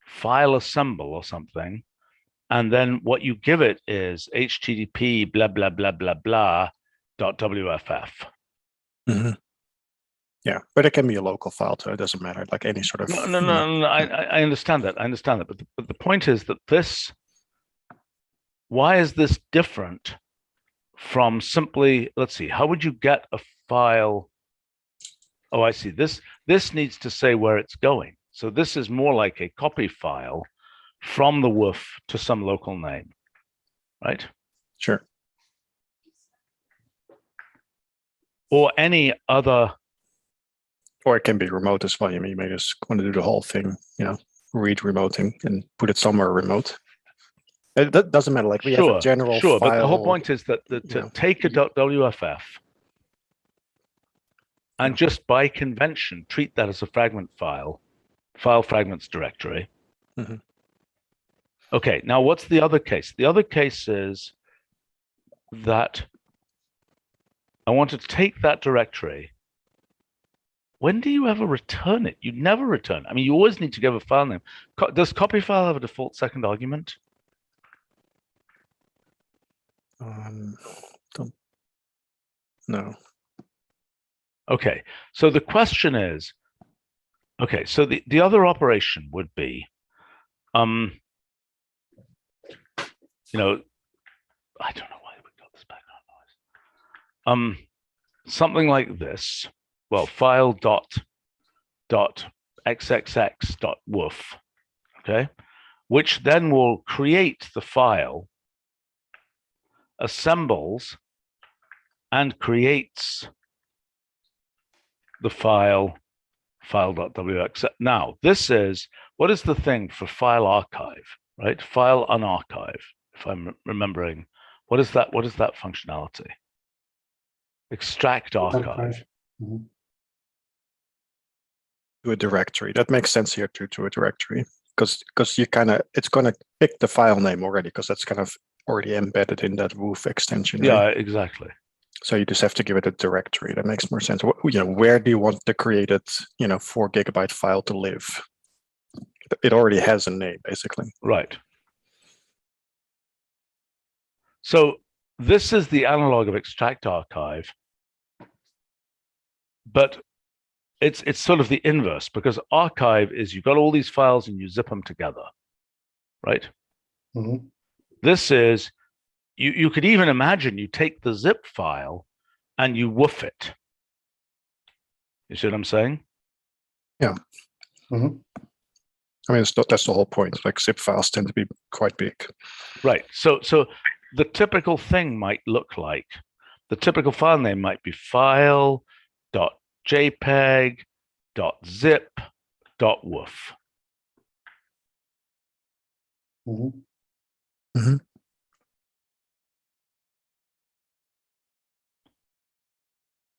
file assemble or something. And then what you give it is HTTP blah, blah, blah, blah, blah, .wff. Mm-hmm. Yeah, but it can be a local file too. It doesn't matter, like any sort of. No. I understand that. But the point is that why is this different from simply, let's see, how would you get a file? Oh, I see. This needs to say where it's going. So this is more like a copy file from the woof to some local name, right? Sure. Or any other. Or it can be remote as well. You may just want to do the whole thing, read remoting and put it somewhere remote. That doesn't matter. Like we have a general file. But the whole point is that to take a .wff and just by convention treat that as a fragment file fragments directory. Mm-hmm. Okay, now what's the other case? The other case is that I want to take that directory. When do you ever return it? You never return. I mean, you always need to give a file name. Does copy file have a default second argument? No. Okay, so the question is, okay, so the other operation would be, I don't know why we got this background noise. something like this. Well, file dot xxx dot woof, okay, which then will create the file, assembles, and creates the file.wx. Now, this is, what is the thing for file archive, right? File unarchive, if I'm remembering. What is that? What is that functionality? Extract archive. Mm-hmm. To a directory. That makes sense here to a directory, because you kind of, it's going to pick the file name already, because that's kind of already embedded in that woof extension. Yeah, right? exactly. So you just have to give it a directory. That makes more sense. Where do you want the created 4 GB file to live? It already has a name, basically. Right. So this is the analog of extract archive, but it's sort of the inverse, because archive is you've got all these files and you zip them together, right? Mm-hmm. This is, you could even imagine you take the zip file and you woof it. You see what I'm saying? Yeah. Mm-hmm. I mean, that's the whole point. Like, zip files tend to be quite big. Right. So the typical thing might look like, the typical file name might be file.jpeg.zip.woof. Mm-hmm. Mm-hmm.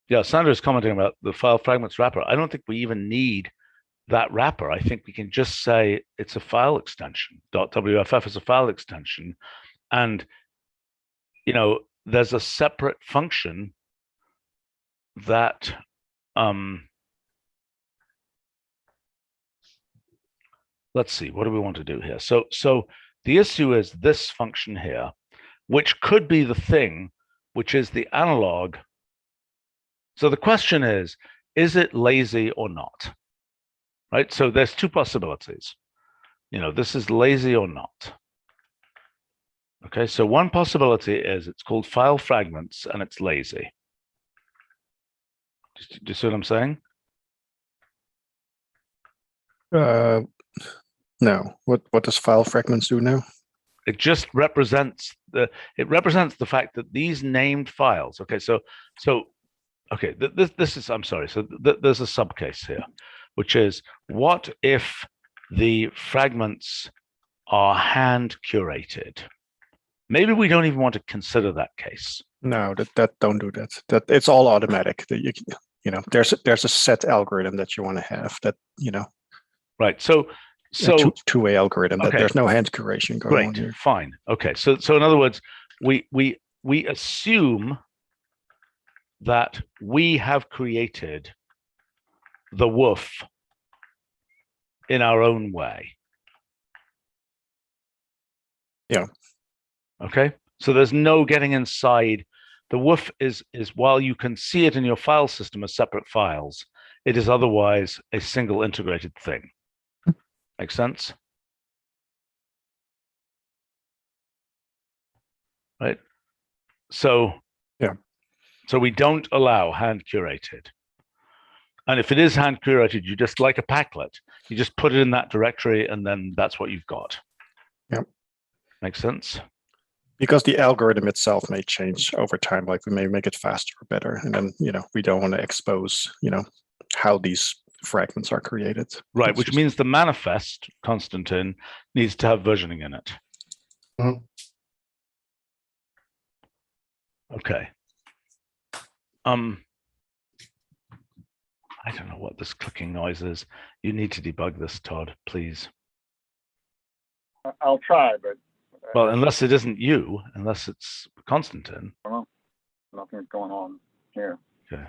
Yeah, Sandra is commenting about the file fragments wrapper. I don't think we even need that wrapper. I think we can just say it's a file extension. .wff is a file extension. And, there's a separate function that, let's see, what do we want to do here? So the issue is this function here, which could be the thing, which is the analog. So the question is it lazy or not? Right? So there's 2 possibilities. This is lazy or not. Okay, so one possibility is it's called file fragments and it's lazy. Do you see what I'm saying? No. What does file fragments do now? It just represents the fact that these named files. Okay, okay, this is, I'm sorry. So there's a subcase here, which is, what if the fragments are hand curated? Maybe we don't even want to consider that case. No, that don't do that. That it's all automatic. That there's a set algorithm that you want to have. That Right. So two-way algorithm. Okay. That there's no hand curation going on here. Fine. Okay. So in other words, we assume that we have created the woof in our own way. Yeah. Okay. So there's no getting inside. The woof is while you can see it in your file system as separate files, it is otherwise a single integrated thing. Make sense? Right. So yeah. So we don't allow hand curated. And if it is hand curated, you just, like a packlet, you just put it in that directory and then that's what you've got. Yeah. Makes sense? Because the algorithm itself may change over time, like we may make it faster or better. And then, we don't want to expose, how these fragments are created. Right, which means the manifest, Konstantin, needs to have versioning in it. Mm-hmm. Okay. I don't know what this clicking noise is. You need to debug this, Todd, please. I'll try, but well, unless it isn't you, unless it's Konstantin. I don't know. Nothing's going on here. Okay.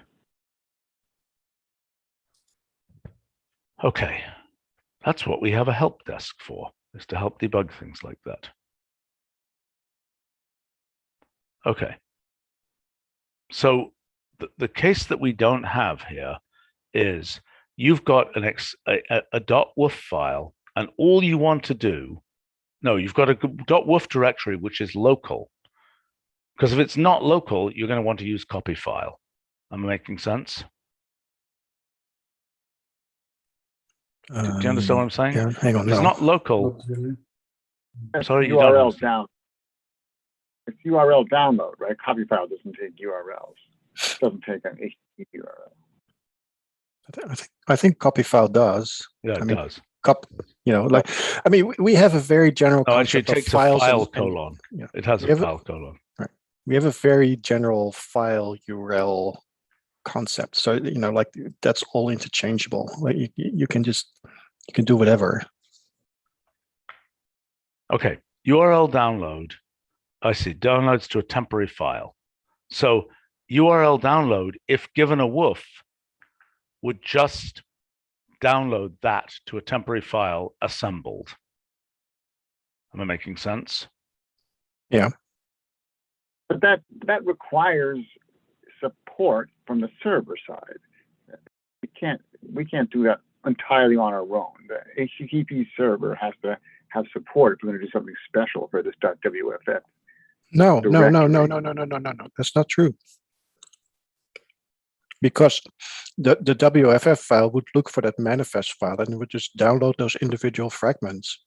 Okay. That's what we have a help desk for, is to help debug things like that. Okay. So the case that we don't have here is you've got a .woof file, and all you want to do, no, you've got a .woof directory, which is local. Because if it's not local, you're going to want to use copy file. Am I making sense? Do you understand what I'm saying? Yeah, hang on. If it's not local. Not really. Sorry, you URL don't down. It's URL download, right? Copy file doesn't take URLs. It doesn't take an HTTP URL. I think copy file does. Yeah, it does. We have a very general No, actually, concept it takes of files a file and, colon. yeah. It has a file colon. Right. We have a very general file URL concept. So, that's all interchangeable. Like you can do whatever. Okay, URL download. I see, downloads to a temporary file. So URL download, if given a woof, would just download that to a temporary file assembled. Am I making sense? Yeah. But that requires support from the server side. We can't do that entirely on our own. The HTTP server has to have support if we're going to do something special for this .wff. No. That's not true. Because the WFF file would look for that manifest file and it would just download those individual fragments.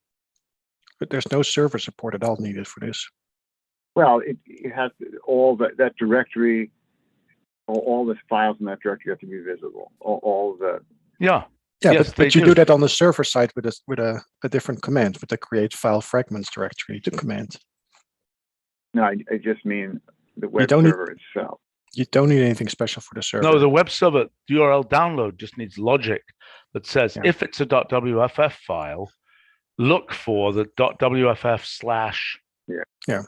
But there's no server support at all needed for this. Well, it has all that directory, all the files in that directory have to be visible. All the yeah. Yeah, yes, but you do that on the server side with a different command, with the create file fragments directory command. No, I just mean the web server itself. You don't need anything special for the server. No, the web server URL download just needs logic that says if it's a .wff file, look for the .wff/. Yeah.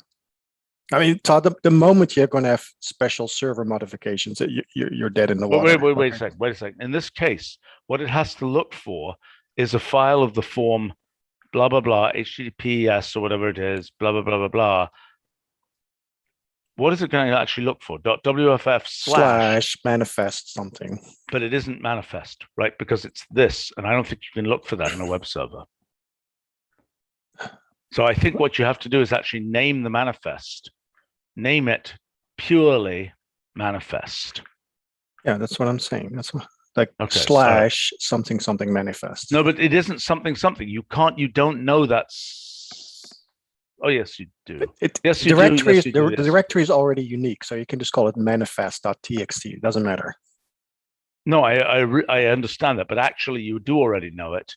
I mean, Todd, the moment you're going to have special server modifications, you're dead in the water. Wait a second. In this case, what it has to look for is a file of the form blah, blah, blah, HTTPS or whatever it is, blah, blah, blah, blah, blah. What is it going to actually look for? .wff/ manifest something. But it isn't manifest, right? Because it's this, and I don't think you can look for that in a web server. So I think what you have to do is actually name the manifest. Name it purely manifest. Yeah, that's what I'm saying. That's what, / something manifest. No, but it isn't something. You don't know that's. Oh, yes, you do. Yes, you do. The directory is already unique, so you can just call it manifest.txt. It doesn't matter. No, I understand that, but actually you do already know it.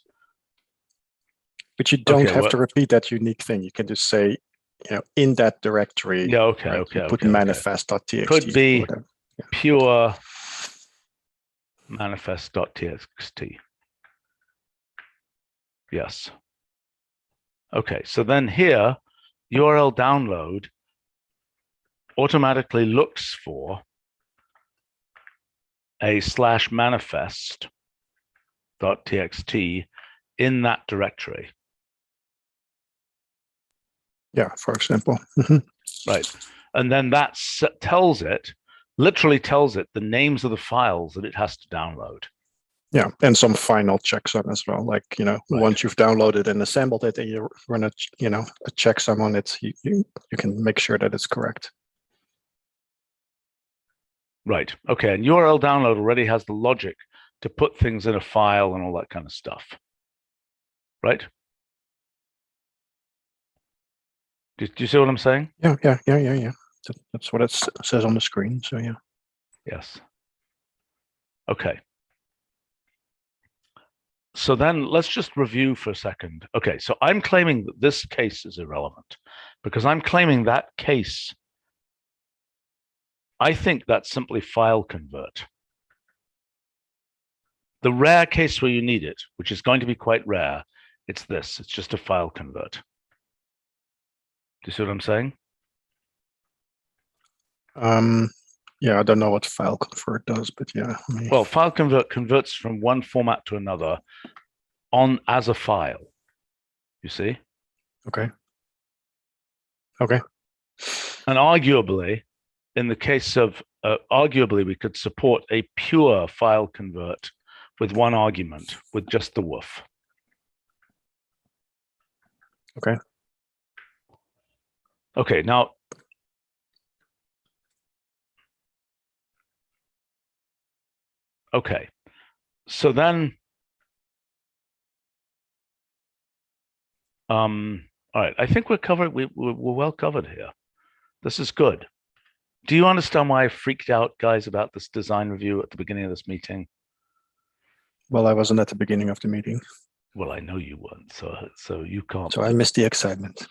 But you don't have to repeat that unique thing. You can just say, in that directory. Yeah, okay. Put manifest.txt. Could be pure manifest.txt. Yes. Okay, so then here, URL download automatically looks for a /manifest.txt in that directory. Yeah, for example. Right. And then that literally tells it the names of the files that it has to download. Yeah, and some final checksum as well. Like, once you've downloaded and assembled it and you run a checksum on it, you can make sure that it's correct. Right. Okay. And URL download already has the logic to put things in a file and all that kind of stuff. Right? Do you see what I'm saying? Yeah. That's what it says on the screen. So, yeah. Yes. Okay. So then let's just review for a second. Okay, so I'm claiming that this case is irrelevant because I'm claiming that case, I think that's simply file convert. The rare case where you need it, which is going to be quite rare, it's this. It's just a file convert. Do you see what I'm saying? Yeah, I don't know what file convert does, but yeah. Well, file convert converts from one format to another as a file. You see? Okay. And arguably, in the case of arguably, we could support a pure file convert with one argument, with just the woof. Okay. Okay. Now, Okay. So then, all right, I think we're covered. We're well covered here. This is good. Do you understand why I freaked out, guys, about this design review at the beginning of this meeting? Well, I wasn't at the beginning of the meeting. Well, I know you weren't, so you can't. So I missed the excitement.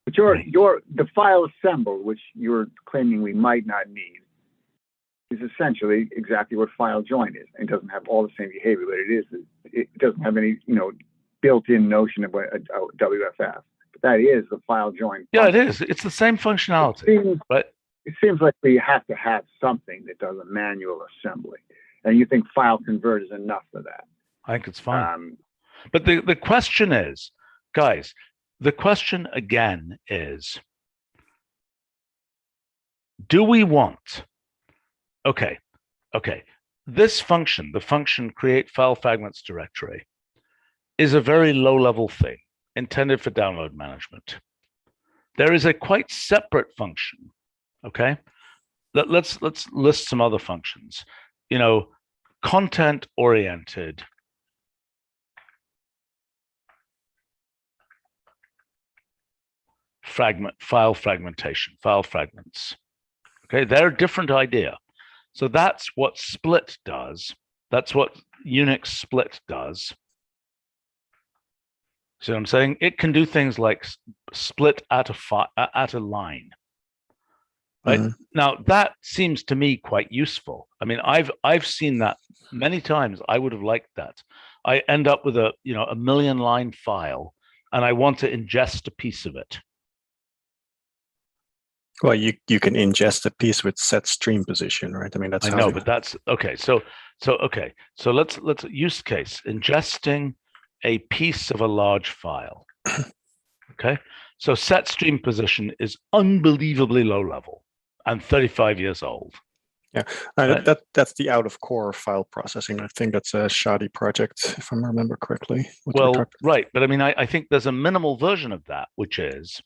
But the file assemble, which you're claiming we might not need, is essentially exactly what FileJoin is. It doesn't have all the same behavior, but it doesn't have any, built-in notion of a WFF. But that is the FileJoin. Yeah, it is. It's the same functionality, but it seems like we have to have something that does a manual assembly, and you think file convert is enough for that. I think it's fine. But the question is, guys, the question again is, do we want, okay, this function, the function create file fragments directory, is a very low-level thing intended for download management. There is a quite separate function, okay? Let's list some other functions. Content-oriented file fragmentation, file fragments. Okay, they're a different idea. So that's what split does. That's what Unix split does. See what I'm saying? It can do things like split at a line. Right? Mm-hmm. Now that seems to me quite useful. I mean, I've seen that many times. I would have liked that. I end up with a 1,000,000-line file, and I want to ingest a piece of it. Well, you can ingest a piece with set stream position, right? I mean, that's but that's okay. So let's use case ingesting a piece of a large file. Okay, so set stream position is unbelievably low level and 35 years old. Yeah, that's the out of core file processing. I think that's a shoddy project, if I remember correctly. Well, right, but I mean, I think there's a minimal version of that, which is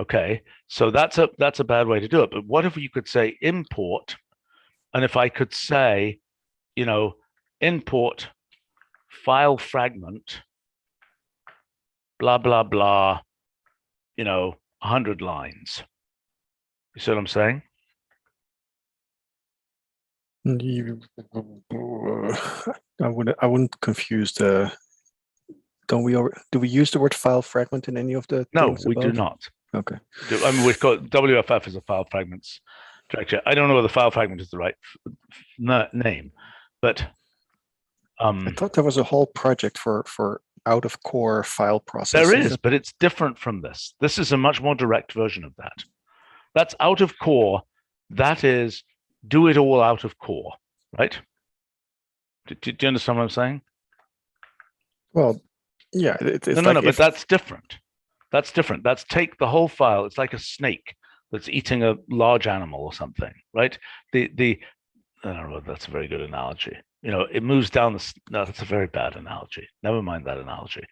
okay. So that's a bad way to do it. But what if you could say import, and if I could say, import file fragment, blah blah blah, 100 lines. You see what I'm saying? I wouldn't confuse the. Do we use the word file fragment in any of the? No, we do not. Okay. I mean, we've got WFF as a file fragments directory. I don't know whether file fragment is the right name, but I thought there was a whole project for out of core file processing. There is, but it's different from this. This is a much more direct version of that. That's out of core. That is, do it all out of core, right? Do you understand what I'm saying? Well, yeah. No, but that's different. That's different. That's take the whole file. It's like a snake that's eating a large animal or something, right? I don't know. That's a very good analogy. It moves down the. No, that's a very bad analogy. Never mind that analogy.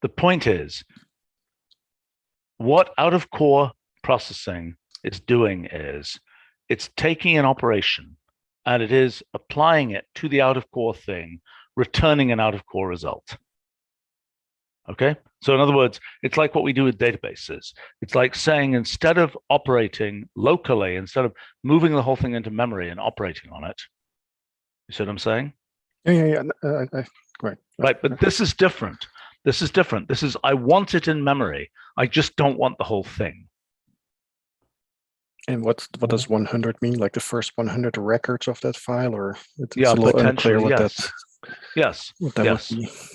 The point is, what out of core processing is doing is, it's taking an operation and it is applying it to the out of core thing, returning an out of core result. Okay, so in other words, it's like what we do with databases. It's like saying, instead of operating locally, instead of moving the whole thing into memory and operating on it, you see what I'm saying? Yeah. Right. But this is different. This is, I want it in memory. I just don't want the whole thing. And what does 100 mean? Like the first 100 records of that file, or it's a little unclear what yes. that.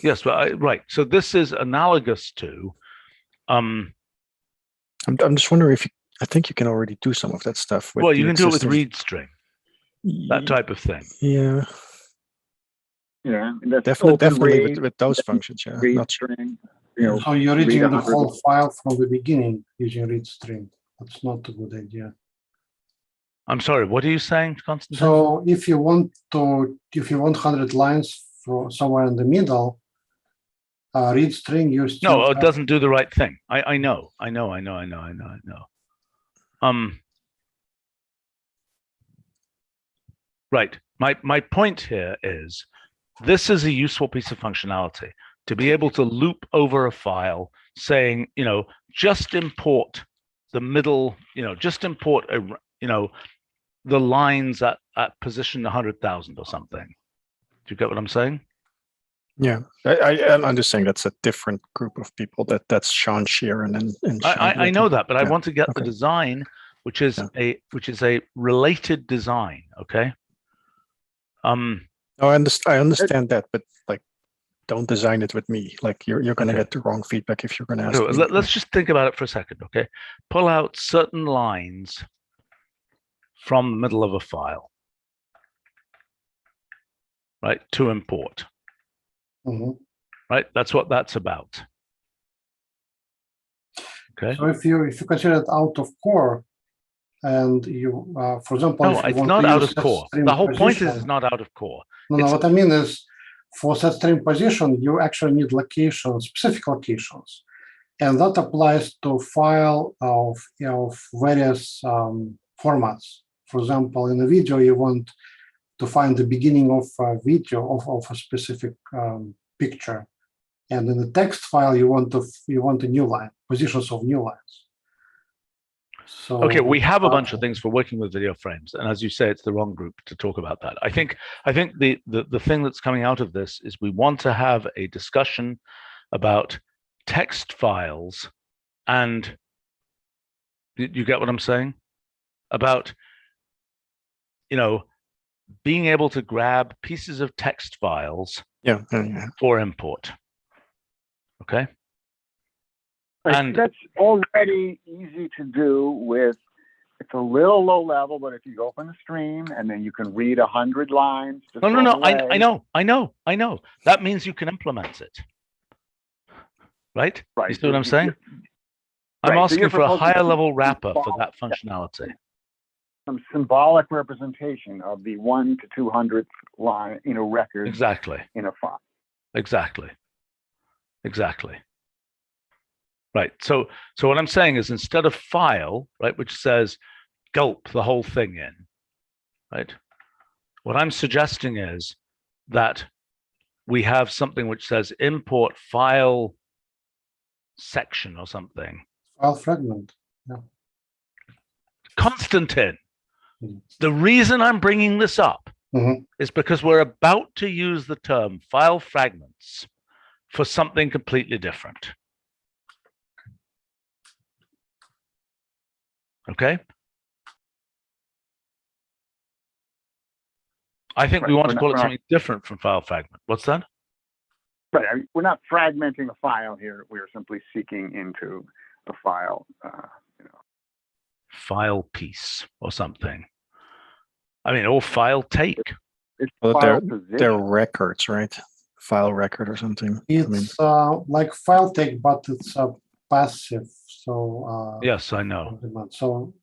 Yes, but right. So this is analogous to. I'm just wondering if I think you can already do some of that stuff. Well, you can do it with read string, that type of thing. Yeah. Yeah, definitely with those functions. Yeah, read string. So you're reading the whole file from the beginning using read string. That's not a good idea. I'm sorry, what are you saying, Constantine? So if you want 100 lines from somewhere in the middle, read string, you still no, it doesn't do the right thing. I know. Right. My point here is this is a useful piece of functionality to be able to loop over a file saying, just import the middle, just import the lines at position 100,000 or something. Do you get what I'm saying? Yeah, I'm just saying that's a different group of people. That's Sean Sheeran and I know that, but I want to get Okay. the design, which is a related design. Okay. Oh, I understand that, but like, don't design it with me. Like, you're going to get the wrong feedback if you're going to ask me. Let's just think about it for a second. Okay, pull out certain lines from the middle of a file, right, to import. Right, that's what that's about. Okay. So if you consider it out of core, and you, for example, no, it's not out of core. The whole point is it's not out of core. No, what I mean is, for set string position, you actually need locations, specific locations, and that applies to file of various formats. For example, in a video, you want to find the beginning of a video of a specific picture, and in the text file, you want a new line, positions of new lines. So, okay, we have a bunch of things for working with video frames, and as you say, it's the wrong group to talk about that. I think the thing that's coming out of this is we want to have a discussion about text files, and you get what I'm saying? About being able to grab pieces of text files for import. Okay. And that's already easy to do with, it's a little low level, but if you open the stream and then you can read 100 lines. No. I know. That means you can implement it. Right? You see what I'm saying? I'm asking for a higher level wrapper for that functionality. Some symbolic representation of the 1 to 200th line, record. Exactly. In a file. Exactly. Right. So what I'm saying is, instead of file, right, which says gulp the whole thing in, right? What I'm suggesting is that we have something which says import file section or something. File fragment. Yeah. Konstantin, the reason I'm bringing this up is because we're about to use the term file fragments for something completely different. Okay. I think we want to call it something different from file fragment. What's that? Right. I mean, we're not fragmenting a file here. We're simply seeking into a file, file piece or something. I mean, or file take. Well, they're records, right? File record or something. It's like file take, but it's passive. So yes, I know. So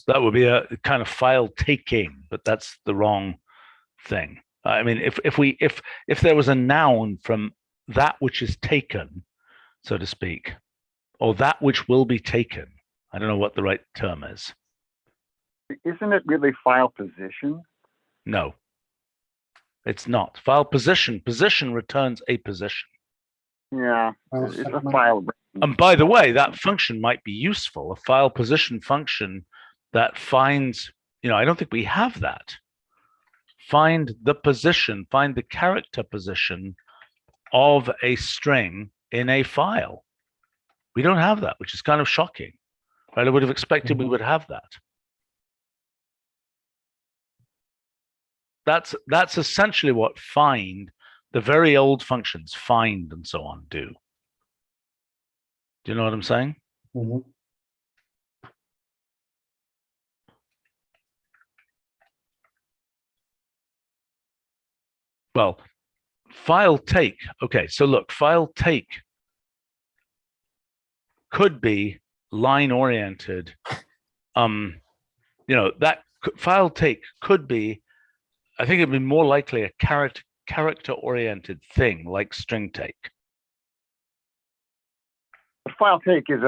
that would be a kind of file taking, but that's the wrong thing. I mean, if there was a noun from that which is taken, so to speak, or that which will be taken, I don't know what the right term is. Isn't it really file position? No, it's not. File position. Position returns a position. Yeah, it's a file. And by the way, that function might be useful, a file position function that finds, I don't think we have that. Find the position, find the character position of a string in a file. We don't have that, which is kind of shocking. Right? I would have expected we would have that. That's essentially what find, the very old functions, find and so on, do. Do you know what I'm saying? Well, file take. Okay, so look, file take could be line oriented. That file take could be, I think it'd be more likely a character oriented thing like string take. File take is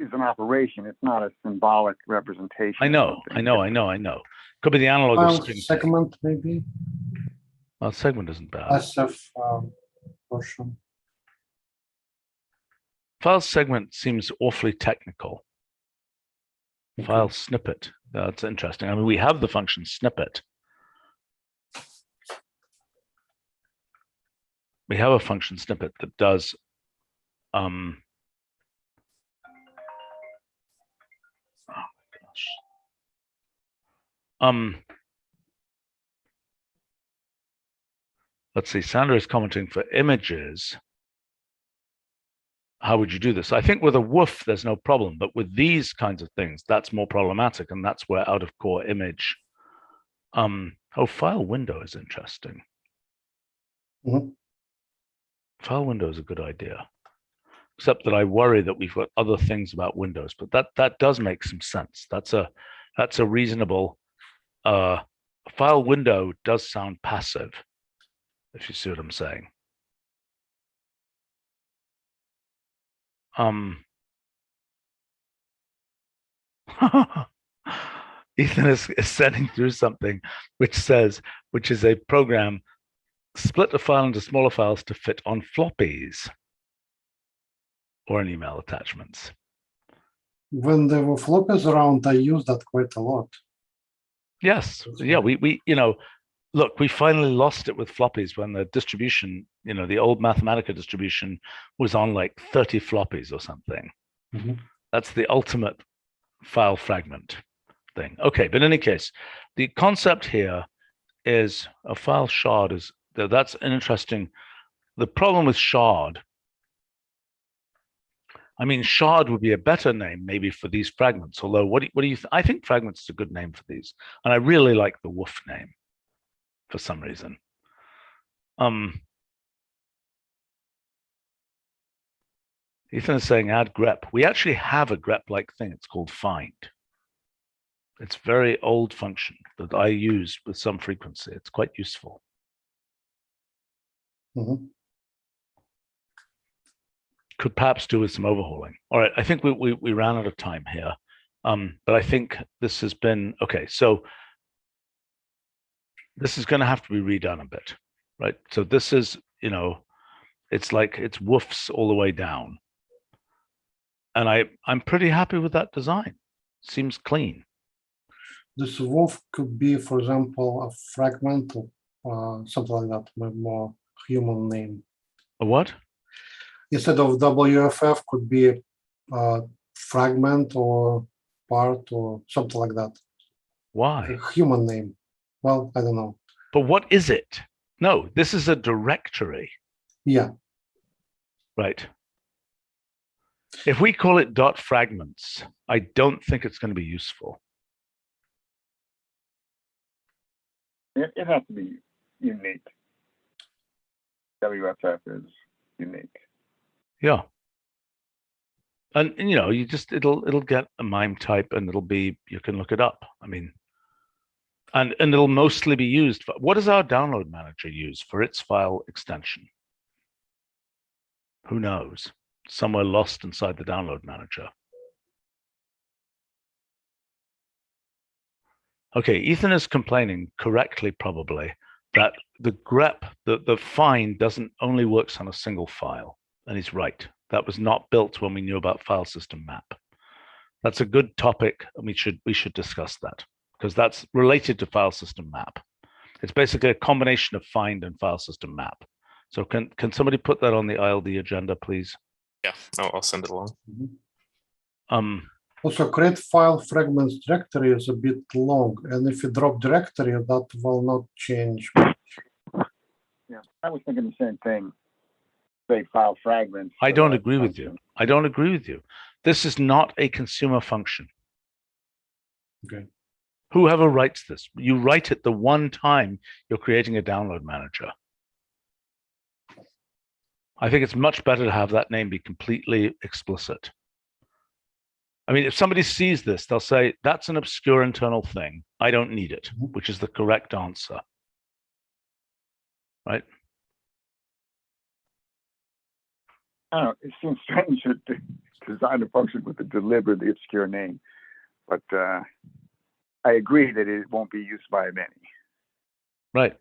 is an operation. It's not a symbolic representation. I know. Could be the analog of string segment, maybe. Well, segment isn't bad. SF version. File segment seems awfully technical. Okay. File snippet. That's interesting. I mean, we have the function snippet. We have a function snippet that does oh my gosh. Let's see, Sandra is commenting for images. How would you do this? I think with a woof, there's no problem, but with these kinds of things, that's more problematic, and that's where out of core image. Oh, file window is interesting. Mm-hmm. File window is a good idea, except that I worry that we've got other things about windows, but that does make some sense. That's a reasonable file window does sound passive, if you see what I'm saying. Ethan is sending through something which is a program, split a file into smaller files to fit on floppies or in email attachments. When there were floppies around, I used that quite a lot. Yes, yeah, we look, we finally lost it with floppies when the distribution, the old Mathematica distribution was on like 30 floppies or something. Mm-hmm. That's the ultimate file fragment thing. Okay, but in any case, the concept here is a file shard that's an interesting, the problem with shard, I mean, shard would be a better name maybe for these fragments, although what do you I think fragments is a good name for these, and I really like the woof name for some reason. Ethan is saying add grep. We actually have a grep-like thing. It's called find. It's a very old function that I use with some frequency. It's quite useful. Mm-hmm. Could perhaps do with some overhauling. All right, I think we ran out of time here. But I think this has been, okay, so this is going to have to be redone a bit, right? So this is, it's like it's woofs all the way down. And I'm pretty happy with that design. Seems clean. This woof could be, for example, a fragment or something like that, with more human name. A what? Instead of WFF could be a fragment or part or something like that. Why? A human name. Well, I don't know. But what is it? No, this is a directory. Yeah. Right. If we call it .fragments, I don't think it's going to be useful. It has to be unique. WFF is unique. Yeah. And you just it'll get a MIME type and it'll be, you can look it up. I mean, and it'll mostly be used for, what does our download manager use for its file extension? Who knows? Somewhere lost inside the download manager. Okay, Ethan is complaining correctly, probably, that the grep, the find doesn't only works on a single file. And he's right. That was not built when we knew about file system map. That's a good topic, and we should discuss that, because that's related to file system map. It's basically a combination of find and file system map. So can somebody put that on the ILD agenda, please? Yeah, I'll send it along. Mm-hmm. Also, create file fragments directory is a bit long, and if you drop directory, that will not change much. Yeah, I was thinking the same thing. Say file fragments. I don't agree with you. I don't agree with you. This is not a consumer function. Okay. Whoever writes this, you write it the one time you're creating a download manager. I think it's much better to have that name be completely explicit. I mean, if somebody sees this, they'll say, that's an obscure internal thing. I don't need it, which is the correct answer. Right? I don't know, it seems strange that design a function with a deliberately obscure name, but I agree that it won't be used by many. Right.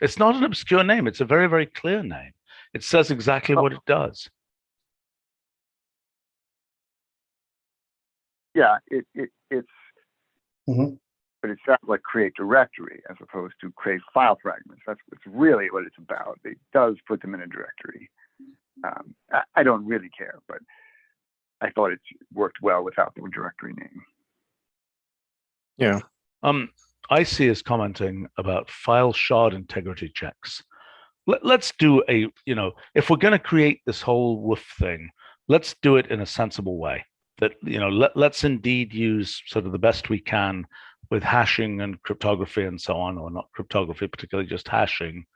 It's not an obscure name. It's a very, very clear name. It says exactly what it does. Yeah, it's. Mm-hmm. But it sounds like create directory as opposed to create file fragments. That's really what it's about. It does put them in a directory. I don't really care, but I thought it worked well without the directory name. Yeah. I see us commenting about file shard integrity checks. Let's do a, if we're going to create this whole woof thing, let's do it in a sensible way. That, let's indeed use sort of the best we can with hashing and cryptography and so on, or not cryptography, particularly just hashing,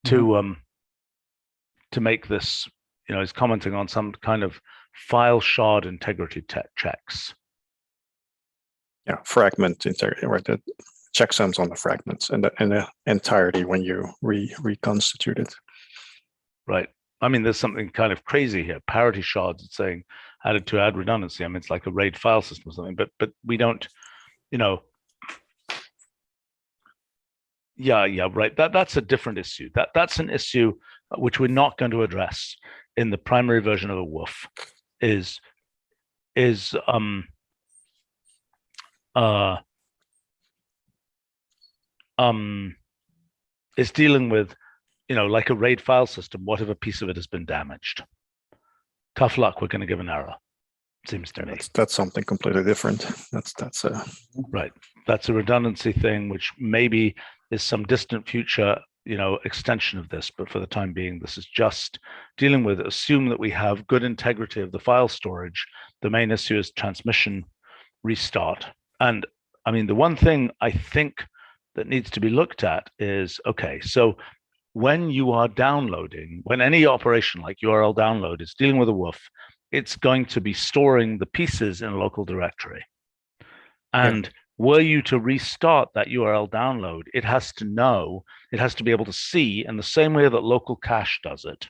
to make this, he's commenting on some kind of file shard integrity checks. Yeah, fragment integrity, right? The checksums on the fragments and the entirety when you reconstitute it. Right. I mean, there's something kind of crazy here. Parity shards, it's saying added to add redundancy. I mean, it's like a RAID file system or something, but we don't, yeah, right. That's a different issue. That's an issue which we're not going to address in the primary version of a woof. Is dealing with, like a RAID file system, what if a piece of it has been damaged? Tough luck, we're going to give an error, seems to me. That's something completely different. That's a right. That's a redundancy thing, which maybe is some distant future, extension of this. But for the time being, this is just dealing with, assume that we have good integrity of the file storage. The main issue is transmission restart. And I mean, the one thing I think that needs to be looked at is, okay, so when you are downloading, when any operation like URL download is dealing with a woof, it's going to be storing the pieces in a local directory. And were you to restart that URL download, it has to know, it has to be able to see in the same way that local cache does it.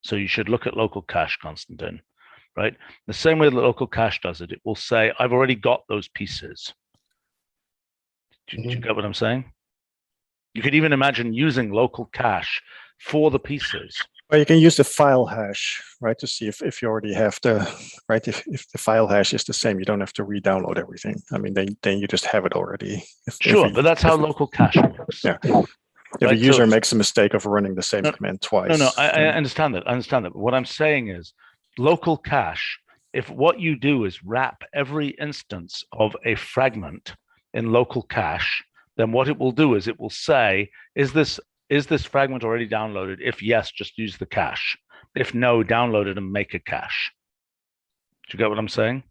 So you should look at local cache, Konstantin, right? The same way that local cache does it, it will say, I've already got those pieces. Do you get what I'm saying? You could even imagine using local cache for the pieces. Well, you can use the file hash, right, to see if you already have the, right, if the file hash is the same, you don't have to re-download everything. I mean, then you just have it already. But that's how local cache works. Yeah. If a user makes a mistake of running the same command twice. No, I understand that. I understand that. But what I'm saying is local cache, if what you do is wrap every instance of a fragment in local cache, then what it will do is it will say, is this fragment already downloaded? If yes, just use the cache. If no, download it and make a cache. Do you get what I'm saying?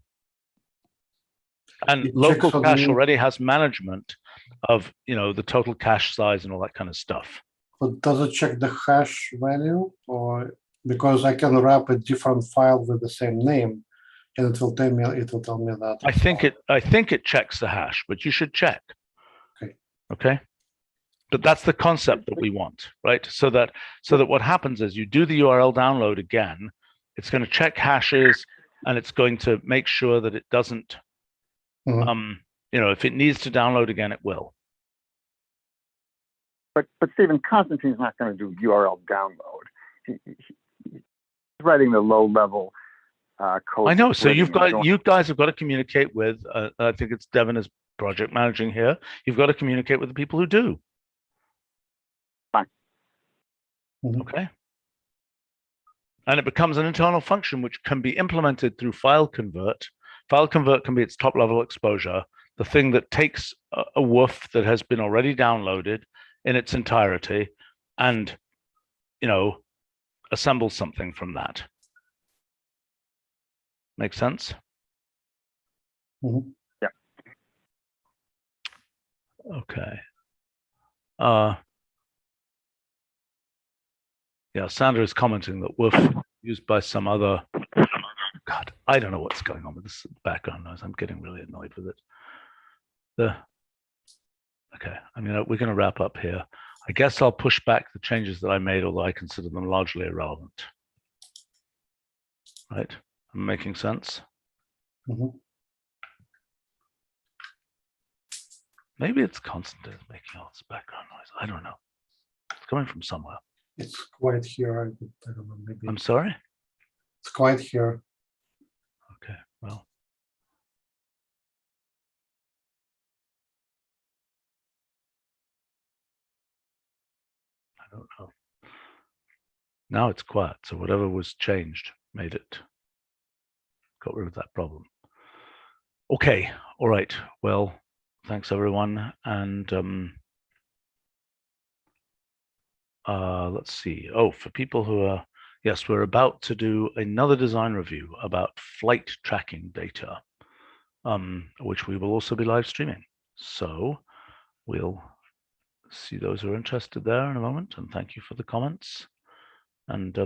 And local cache already has management of, the total cache size and all that kind of stuff. But does it check the hash value? Or because I can wrap a different file with the same name and it will tell me that. I think it checks the hash, but you should check. Okay. But that's the concept that we want, right? So that what happens is you do the URL download again, it's going to check hashes and it's going to make sure that it doesn't, if it needs to download again, it will. But Stephen, Konstantin's not going to do URL download. He's writing the low level code. I know. So you guys have got to communicate with, I think it's Devin is project managing here. You've got to communicate with the people who do. Fine. Okay. And it becomes an internal function which can be implemented through file convert. File convert can be its top level exposure, the thing that takes a woof that has been already downloaded in its entirety and, assembles something from that. Make sense? Mm-hmm. Yeah. Okay. Yeah, Sandra is commenting that woof used by some other. God, I don't know what's going on with this background noise. I'm getting really annoyed with it. Okay, I mean, we're going to wrap up here. I guess I'll push back the changes that I made, although I consider them largely irrelevant. Right? Making sense? Mhm. Maybe it's constant is making all this background noise. I don't know. It's coming from somewhere. It's quiet here. I don't know, maybe I'm sorry? it's quiet here. Okay, well. I don't know. Now it's quiet, so whatever was changed made it, got rid of that problem. Okay, all right. Well, thanks everyone. And let's see. Oh, for people who are, yes, we're about to do another design review about flight tracking data, which we will also be live streaming. So we'll see those who are interested there in a moment. And thank you for the comments. And